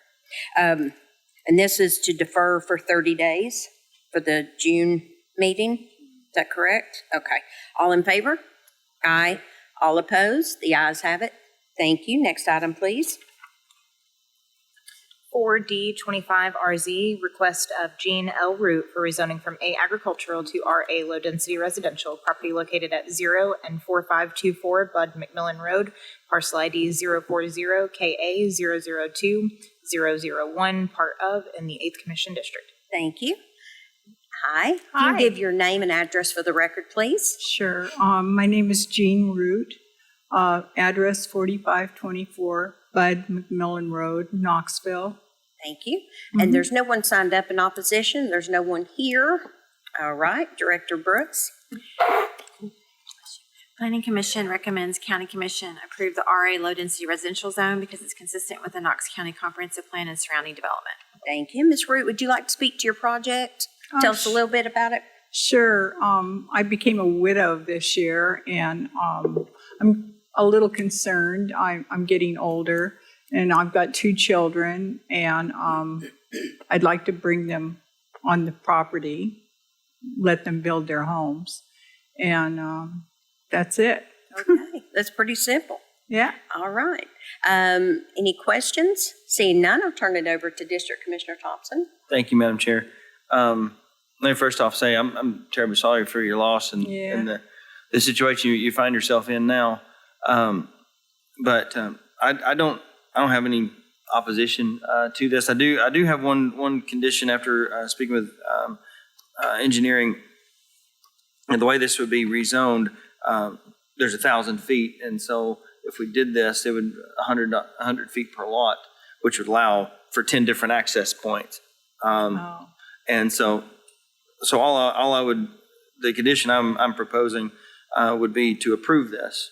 And this is to defer for 30 days for the June meeting. Is that correct? Okay. All in favor? Aye. All opposed? The ayes have it. Thank you. Next item, please. 4D25RZ, request of Jean L. Root for rezoning from A agricultural to RA low density residential, property located at 0 and 4524 Bud McMillan Road, parcel ID 040KA002001, part of in the 8th Commission District. Thank you. Hi. Can you give your name and address for the record, please? Sure. My name is Jean Root. Address 4524 Bud McMillan Road, Knoxville. Thank you. And there's no one signed up in opposition. There's no one here. All right. Director Brooks. Planning Commission recommends County Commission approve the RA low density residential zone because it's consistent with the Knox County Comprehensive Plan and surrounding development. Thank you. Ms. Root, would you like to speak to your project? Tell us a little bit about it. Sure. I became a widow this year, and I'm a little concerned. I'm getting older, and I've got 2 children, and I'd like to bring them on the property, let them build their homes, and that's it. Okay, that's pretty simple. Yeah. All right. Any questions? Seeing none, I'll turn it over to District Commissioner Thompson. Thank you, Madam Chair. let me first off say I'm terribly sorry for your loss and the situation you find yourself in now. But I don't have any opposition to this. I do have one condition after speaking with engineering, and the way this would be rezoned. There's 1,000 feet, and so if we did this, it would 100 feet per lot, which would allow for 10 different access points. And so all I would, the condition I'm proposing would be to approve this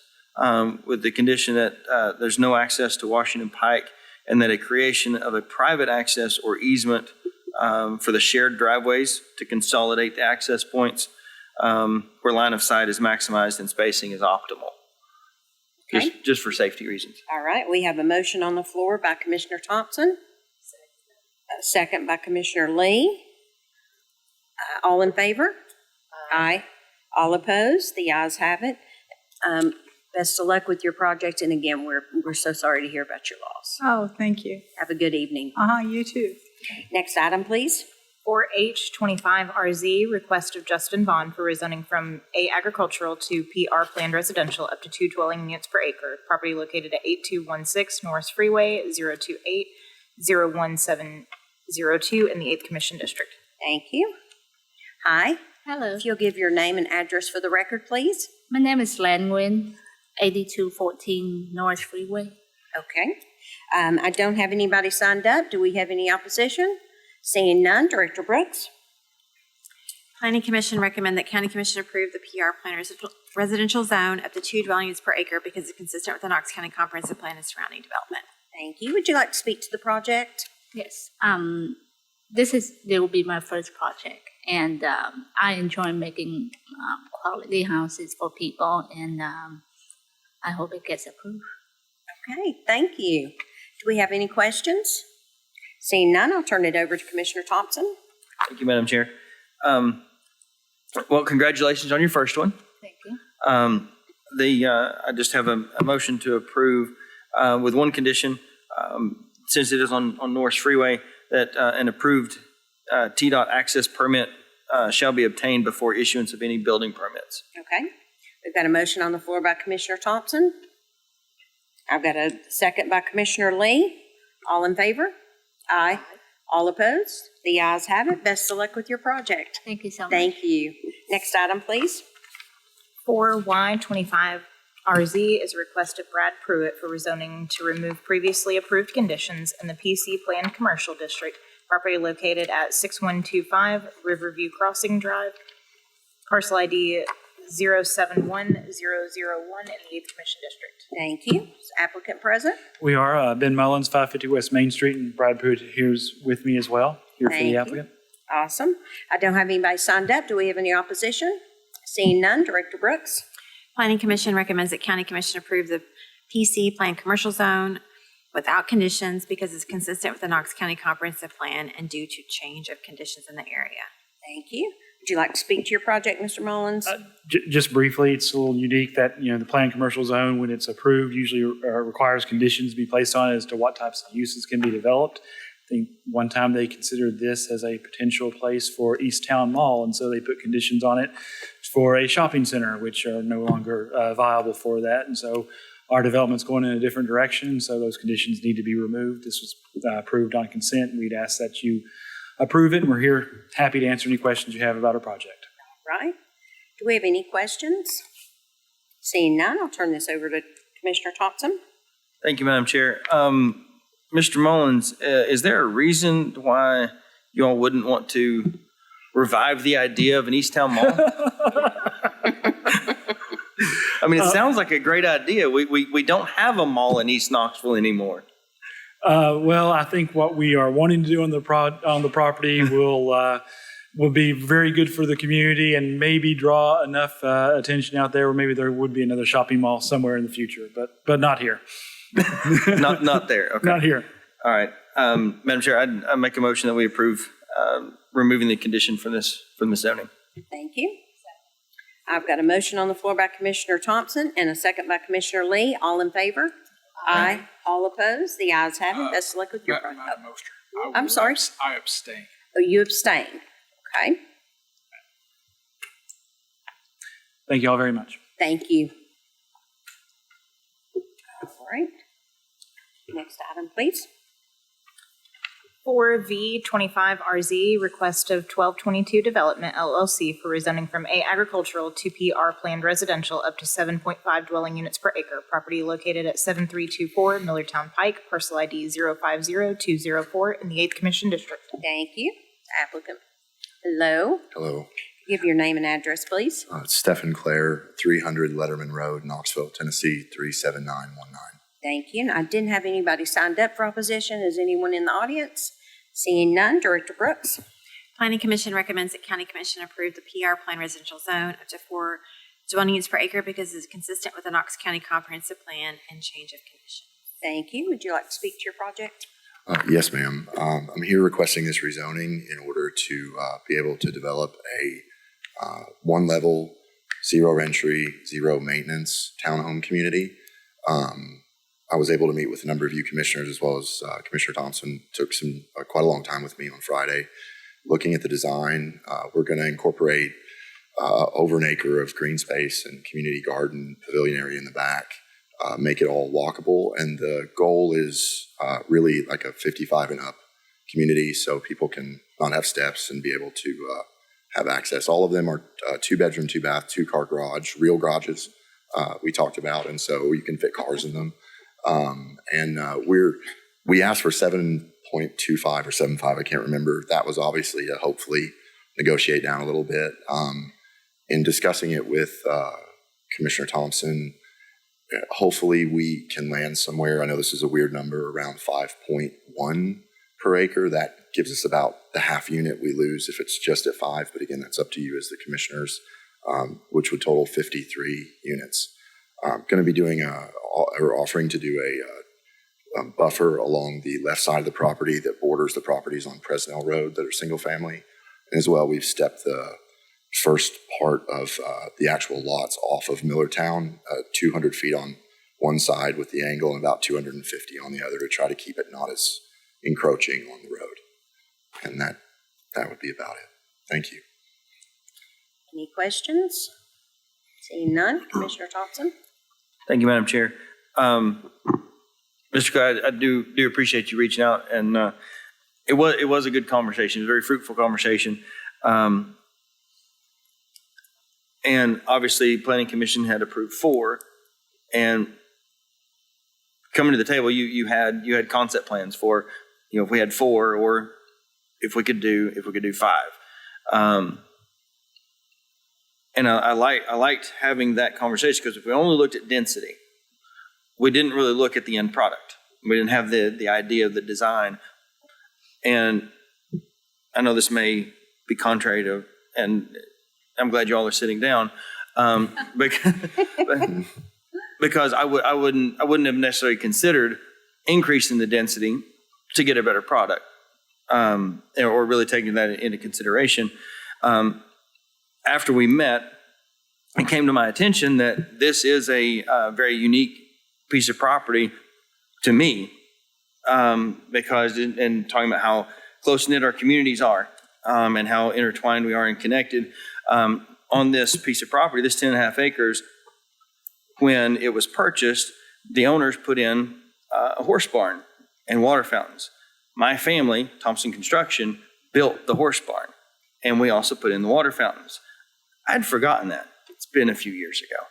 with the condition that there's no access to Washington Pike, and that a creation of a private access or easement for the shared driveways to consolidate the access points where line of sight is maximized and spacing is optimal. Okay. Just for safety reasons. All right, we have a motion on the floor by Commissioner Thompson. A second by Commissioner Lee. All in favor? Aye. All opposed? The ayes have it. Best of luck with your project, and again, we're so sorry to hear about your loss. Oh, thank you. Have a good evening. You too. Next item, please. 4H25RZ, request of Justin Vaughn for rezoning from A agricultural to PR planned residential up to 2 dwelling units per acre. Property located at 8216 Norris Freeway, 028-01702 in the 8th Commission District. Thank you. Hi. Hello. If you'll give your name and address for the record, please. My name is Lan Nguyen, 8214 North Freeway. Okay. I don't have anybody signed up. Do we have any opposition? Seeing none, Director Brooks. Planning Commission recommend that County Commission approve the PR plan residential zone up to 2 dwelling units per acre because it's consistent with the Knox County Comprehensive Plan and surrounding development. Thank you. Would you like to speak to the project? Yes. This will be my first project, and I enjoy making quality houses for people, and I hope it gets approved. Okay, thank you. Do we have any questions? Seeing none, I'll turn it over to Commissioner Thompson. Thank you, Madam Chair. Well, congratulations on your first one. Thank you. I just have a motion to approve with one condition, since it is on Norris Freeway, that an approved TDOT access permit shall be obtained before issuance of any building permits. Okay. We've got a motion on the floor by Commissioner Thompson. I've got a second by Commissioner Lee. All in favor? Aye. All opposed? The ayes have it. Best of luck with your project. Thank you so much. Thank you. Next item, please. 4Y25RZ is a request of Brad Pruitt for rezoning to remove previously approved conditions in the PC Planned Commercial District. Property located at 6125 Riverview Crossing Drive. Parcel ID 071001 in the 8th Commission District. Thank you. Is applicant present? We are Ben Mullins, 550 West Main Street, and Brad Pruitt here's with me as well, here for the applicant. Awesome. I don't have anybody signed up. Do we have any opposition? Seeing none, Director Brooks. Planning Commission recommends that County Commission approve the PC Planned Commercial Zone without conditions because it's consistent with the Knox County Comprehensive Plan and due to change of conditions in the area. Thank you. Would you like to speak to your project, Mr. Mullins? Just briefly, it's a little unique that, the planned commercial zone, when it's approved, usually requires conditions to be placed on it as to what types of uses can be developed. I think one time they considered this as a potential place for East Town Mall, and so they put conditions on it for a shopping center, which are no longer viable for that. And so our development's going in a different direction, so those conditions need to be removed. This was approved on consent, and we'd ask that you approve it, and we're here happy to answer any questions you have about our project. Right. Do we have any questions? Seeing none, I'll turn this over to Commissioner Thompson. Thank you, Madam Chair. Mr. Mullins, is there a reason why you all wouldn't want to revive the idea of an East Town Mall? I mean, it sounds like a great idea. We don't have a mall in East Knoxville anymore. Well, I think what we are wanting to do on the property will be very good for the community and maybe draw enough attention out there where maybe there would be another shopping mall somewhere in the future, but not here. not there. Okay. Not here. All right. Madam Chair, I make a motion that we approve removing the condition from the zoning. Thank you. I've got a motion on the floor by Commissioner Thompson and a second by Commissioner Lee. All in favor? Aye. All opposed? The ayes have it. Best of luck with your project. I'm sorry. I abstain. Oh, you abstain. Okay. Thank you all very much. Thank you. All right. Next item, please. 4V25RZ, request of 1222 Development LLC for rezoning from A agricultural to PR planned residential up to 7.5 dwelling units per acre. Property located at 7324 Millertown Pike, parcel ID 050204 in the 8th Commission District. Thank you. Applicant. Hello. Hello. Give your name and address, please. It's Stephen Clare, 300 Letterman Road, Knoxville, Tennessee, 37919. Thank you. And I didn't have anybody signed up for opposition. Is anyone in the audience? Seeing none, Director Brooks. Planning Commission recommends that County Commission approve the PR Plan Residential Zone up to 4 dwelling units per acre because it's consistent with the Knox County Comprehensive Plan and change of condition. Thank you. Would you like to speak to your project? Yes, ma'am. I'm here requesting this rezoning in order to be able to develop a one-level, zero entry, zero maintenance townhome community. I was able to meet with a number of you commissioners as well as Commissioner Thompson. Took quite a long time with me on Friday. Looking at the design, we're going to incorporate over an acre of green space and community garden pavilion area in the back, make it all walkable. And the goal is really like a 55 and up community so people can not have steps and be able to have access. All of them are 2-bedroom, 2-bath, 2-car garage, real garages we talked about. And so you can fit cars in them. We asked for 7.25 or 7.5, I can't remember. That was obviously to hopefully negotiate down a little bit. In discussing it with Commissioner Thompson, hopefully we can land somewhere. I know this is a weird number, around 5.1 per acre. That gives us about the half unit we lose if it's just at 5. But again, that's up to you as the commissioners, which would total 53 units. Going to be doing offering to do a buffer along the left side of the property that borders the properties on Presnell Road that are single family. And as well, we've stepped the first part of the actual lots off of Millertown, 200 feet on one side with the angle and about 250 on the other to try to keep it not as encroaching on the road. And that would be about it. Thank you. Any questions? Seeing none, Commissioner Thompson. Thank you, Madam Chair. Mr. Cook, I do appreciate you reaching out, and it was a good conversation, a very fruitful conversation. And obviously, Planning Commission had approved 4, and coming to the table, you had concept plans for, if we had 4 or if we could do 5. And I liked having that conversation because if we only looked at density, we didn't really look at the end product. We didn't have the idea of the design. And I know this may be contrary to, and I'm glad you all are sitting down, because I wouldn't have necessarily considered increasing the density to get a better product, or really taking that into consideration. After we met, it came to my attention that this is a very unique piece of property to me, because in talking about how close-knit our communities are, and how intertwined we are and connected, on this piece of property, this 10.5 acres, when it was purchased, the owners put in a horse barn and water fountains. My family, Thompson Construction, built the horse barn, and we also put in the water fountains. I'd forgotten that. It's been a few years ago.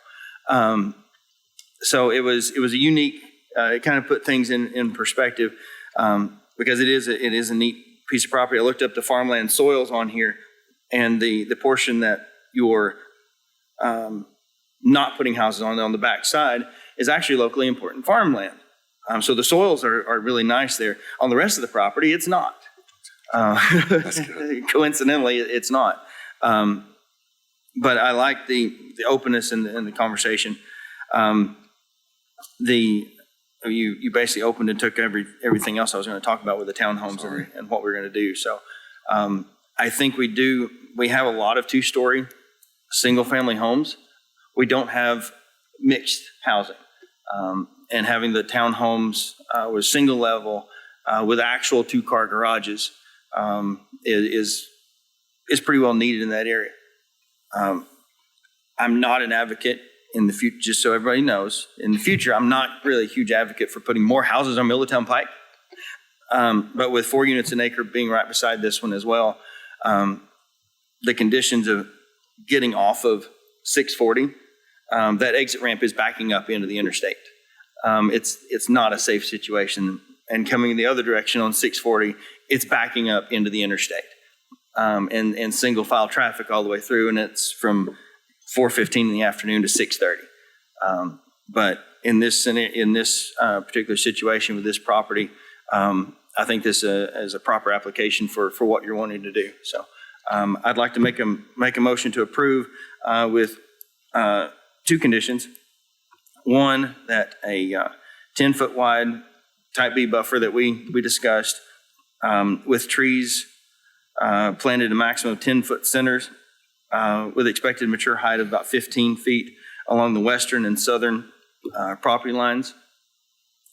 So it was a unique, it kind of put things in perspective, because it is a neat piece of property. I looked up the farmland soils on here, and the portion that you're not putting houses on the back side is actually locally important farmland. So the soils are really nice there. On the rest of the property, it's not. Coincidentally, it's not. But I like the openness and the conversation. You basically opened and took everything else I was going to talk about with the townhomes and what we're going to do. So I think we have a lot of 2-story single-family homes. We don't have mixed housing. And having the townhomes with single level with actual 2-car garages is pretty well needed in that area. I'm not an advocate in the future, just so everybody knows, in the future, I'm not really a huge advocate for putting more houses on Milltown Pike. But with 4 units an acre being right beside this one as well, the conditions of getting off of 640, that exit ramp is backing up into the interstate. It's not a safe situation. And coming the other direction on 640, it's backing up into the interstate. And single file traffic all the way through, and it's from 4:15 in the afternoon to 6:30. But in this particular situation with this property, I think this is a proper application for what you're wanting to do. So I'd like to make a motion to approve with 2 conditions. One, that a 10-foot wide type B buffer that we discussed with trees planted a maximum of 10-foot centers with expected mature height of about 15 feet along the western and southern property lines.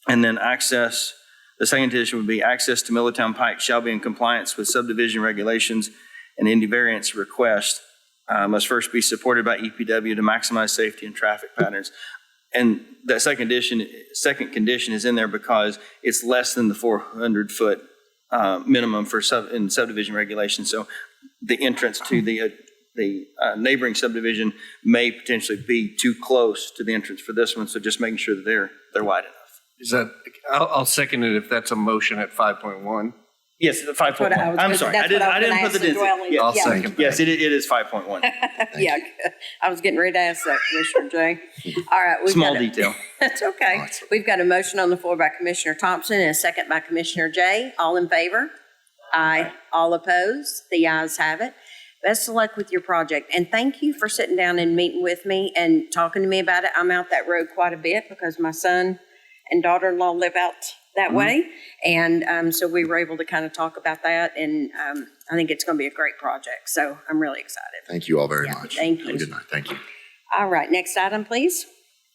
And then the second condition would be access to Milltown Pike shall be in compliance with subdivision regulations, and any variance request must first be supported by EPW to maximize safety and traffic patterns. And that second condition is in there because it's less than the 400-foot minimum in subdivision regulations. So the entrance to the neighboring subdivision may potentially be too close to the entrance for this one. So just making sure that they're wide enough. Is that, I'll second it if that's a motion at 5.1. Yes, 5.1. I'm sorry, I didn't put the density. I'll second that. Yes, it is 5.1. Yeah, I was getting ready to ask that, Commissioner Jay. All right. Small detail. That's okay. We've got a motion on the floor by Commissioner Thompson and a second by Commissioner Jay. All in favor? Aye. All opposed? The ayes have it. Best of luck with your project. And thank you for sitting down and meeting with me and talking to me about it. I'm out that road quite a bit because my son and daughter-in-law live out that way. And so we were able to kind of talk about that. And I think it's going to be a great project. So I'm really excited. Thank you all very much. Thank you. Have a good night. Thank you. All right. Next item, please.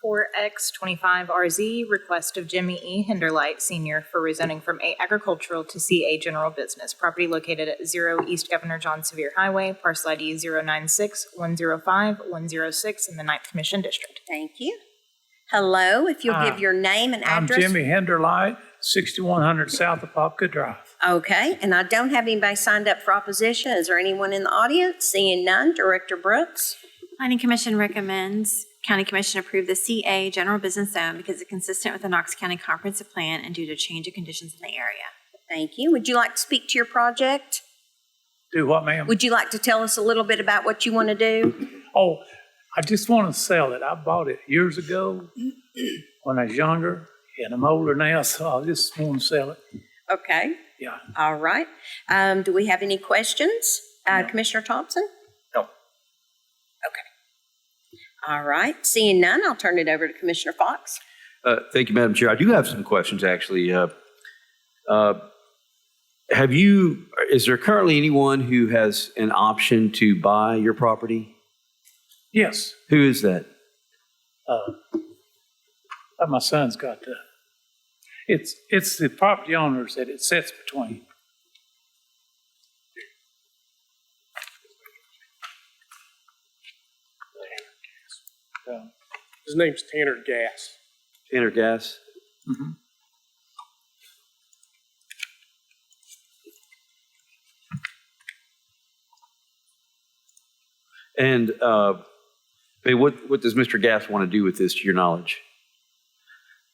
4X25RZ, request of Jimmy E. Hinderlight Sr. for rezoning from A agricultural to CA general business. Property located at 0 East Governor John Sevier Highway, parcel ID 096-105-106 in the 9th Commission District. Thank you. Hello, if you'll give your name and address. I'm Jimmy Hinderlight, 6100 South Apopka Drive. Okay, and I don't have anybody signed up for opposition. Is there anyone in the audience? Seeing none, Director Brooks. Planning Commission recommends County Commission approve the CA general business zone because it's consistent with the Knox County Comprehensive Plan and due to change of conditions in the area. Thank you. Would you like to speak to your project? Do what, ma'am? Would you like to tell us a little bit about what you want to do? Oh, I just want to sell it. I bought it years ago when I was younger, and I'm older now, so I just want to sell it. Okay. Yeah. All right. Do we have any questions? Commissioner Thompson? No. Okay. All right. Seeing none, I'll turn it over to Commissioner Fox. Thank you, Madam Chair. I do have some questions, actually. Is there currently anyone who has an option to buy your property? Yes. Who is that? My son's got the. It's the property owners that it sits between. His name's Tanner Gass. Tanner Gass? Mm-hmm. And what does Mr. Gass want to do with this, to your knowledge?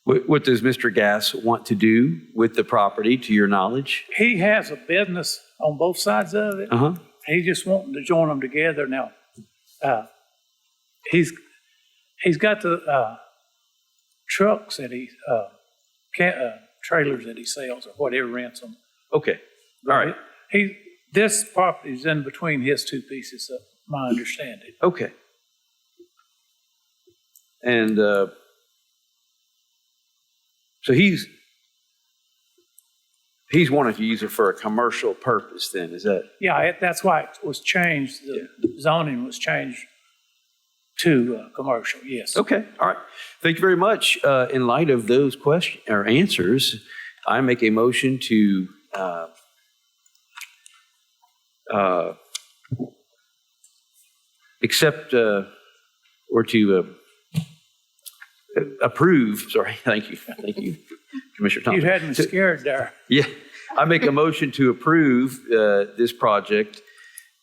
What does Mr. Gass want to do with the property, to your knowledge? He has a business on both sides of it. Uh-huh. He's just wanting to join them together now. He's got the trucks that trailers that he sells or whatever, rents them. Okay. All right. This property is in between his two pieces, of my understanding. Okay. And so he's wanting to use it for a commercial purpose then, is that? Yeah, that's why it was changed. The zoning was changed to commercial, yes. Okay, all right. Thank you very much. In light of those questions or answers, I make a motion to accept approve, sorry, thank you, Commissioner You Thompson. had me scared there. Yeah, I make a motion to approve this project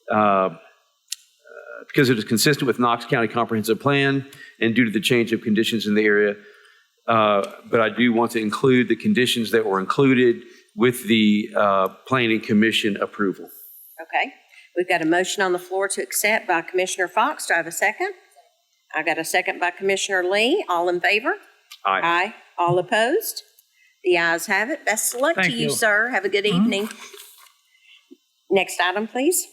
because it is consistent with Knox County Comprehensive Plan and due to the change of conditions in the area. But I do want to include the conditions that were included with the Planning Commission approval. Okay. We've got a motion on the floor to accept by Commissioner Fox. Do I have a second? I got a second by Commissioner Lee. All in favor? Aye. Aye. All opposed? The ayes have it. Best of luck to Thank you, you. sir. Have a good evening. Next item, please.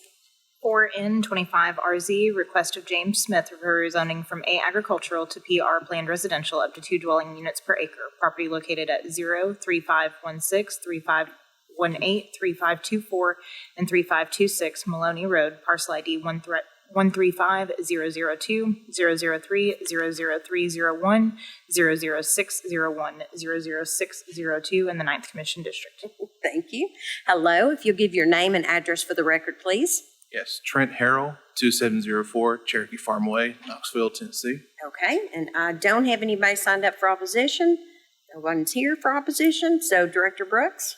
4N25RZ, request of James Smith for rezoning from A agricultural to PR planned residential up to 2 dwelling units per acre. Property located at 03516, 3518, 3524, and 3526 Maloney Road, parcel ID 135002, 003, 00301, 00601, 00602 in the 9th Commission District. Thank you. Hello. If you'll give your name and address for the record, please. Yes, Trent Harrell, 2704 Cherokee Farm Way, Knoxville, Tennessee. Okay. And I don't have anybody signed up for opposition. No one's here for opposition. So Director Brooks.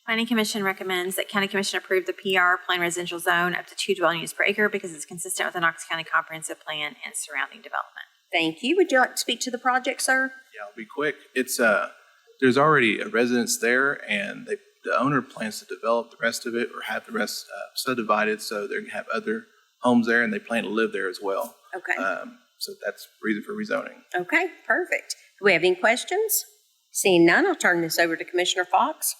Planning Commission recommends that County Commission approve the PR Plan Residential Zone up to 2 dwelling units per acre because it's consistent with the Knox County Comprehensive Plan and surrounding development. Thank you. Would you like to speak to the project, sir? Yeah, I'll be quick. It's there's already a residence there, and the owner plans to develop the rest of it or have the rest subdivided so they're going to have other homes there, and they plan to live there as well. Okay. So that's the reason for rezoning. Okay, perfect. Do we have any questions? Seeing none, I'll turn this over to Commissioner Fox.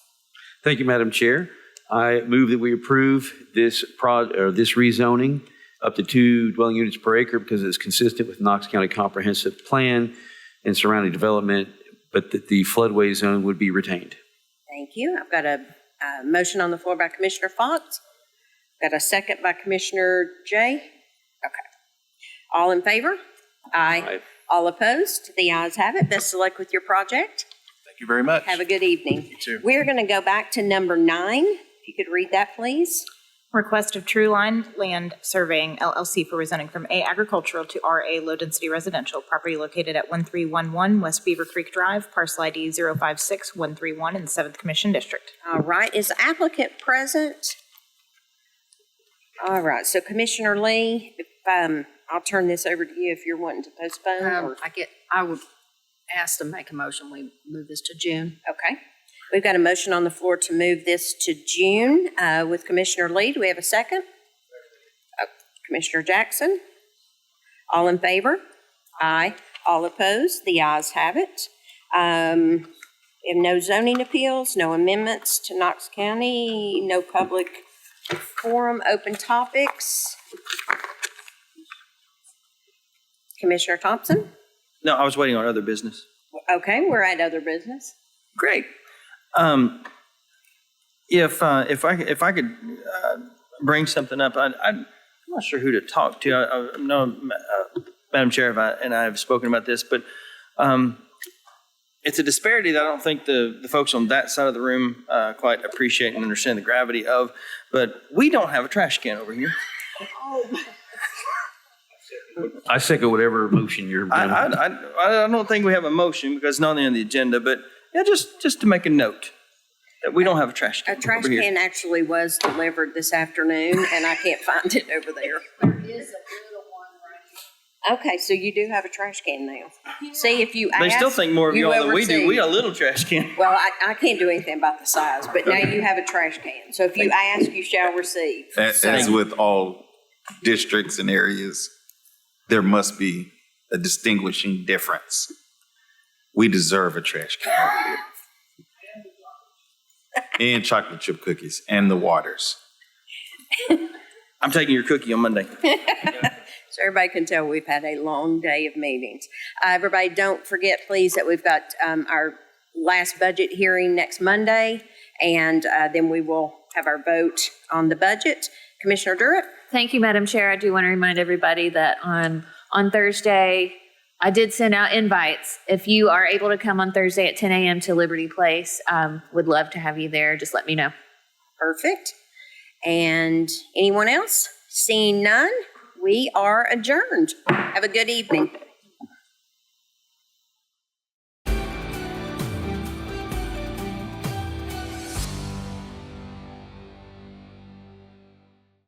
Thank you, Madam Chair. I move that we approve this rezoning up to 2 dwelling units per acre because it's consistent with Knox County Comprehensive Plan and surrounding development, but that the floodway zone would be retained. Thank you. I've got a motion on the floor by Commissioner Fox. Got a second by Commissioner Jay. Okay. All in favor? Aye. Aye. All opposed? The ayes have it. Best of luck with your project. Thank you very much. Have a good evening. You too. We're going to go back to number 9. If you could read that, please. Request of True Line Land Surveying LLC for rezoning from A agricultural to RA low density residential. Property located at 1311 West Beaver Creek Drive, parcel ID 056131 in the 7th Commission District. All right. Is the applicant present? All right. So Commissioner Lee, if, I'll turn this over to you if you're wanting to postpone. Or... I would ask to make a motion, we move this to June. Okay. We've got a motion on the floor to move this to June with Commissioner Lee. Do we have a second? Commissioner Jackson? All in favor? Aye. All opposed? The ayes have it. We have no zoning appeals, no amendments to Knox County, no public forum, open topics. Commissioner Thompson? No, I was waiting on other business. Okay, we're at other business. Great. If I could bring something up, I'm not sure who to talk to. I know, Madam Chair, and I have spoken about this, but it's a disparity that I don't think the folks on that side of the room quite appreciate and understand the gravity of. But we don't have a trash can over here. I second whatever motion you're bringing. I don't think we have a motion because it's not on the agenda, but yeah, just to make a note that we don't have a trash can. A trash over here. can actually was delivered this afternoon, and I can't find it over there. There is a little one right here. Okay, so you do have a trash can now. See, if you ask, They still think more of y'all than we do. receive. We got a little trash can. Well, I can't do anything about the size, but now you have a trash can. So if you ask, you shall receive. As with all districts and areas, there must be a distinguishing difference. We deserve a trash can. And chocolate chip cookies and the waters. I'm taking your cookie on Monday. So everybody can tell we've had a long day of meetings. Everybody, don't forget, please, that we've got our last budget hearing next Monday, and then we will have our vote on the budget. Commissioner Durrett? Thank you, Madam Chair. I do want to remind everybody that on Thursday, I did send out invites. If you are able to come on Thursday at 10 a.m. to Liberty Place, would love to have you there. Just let me know. Perfect. And anyone else? Seeing none, We are adjourned. Have a good evening.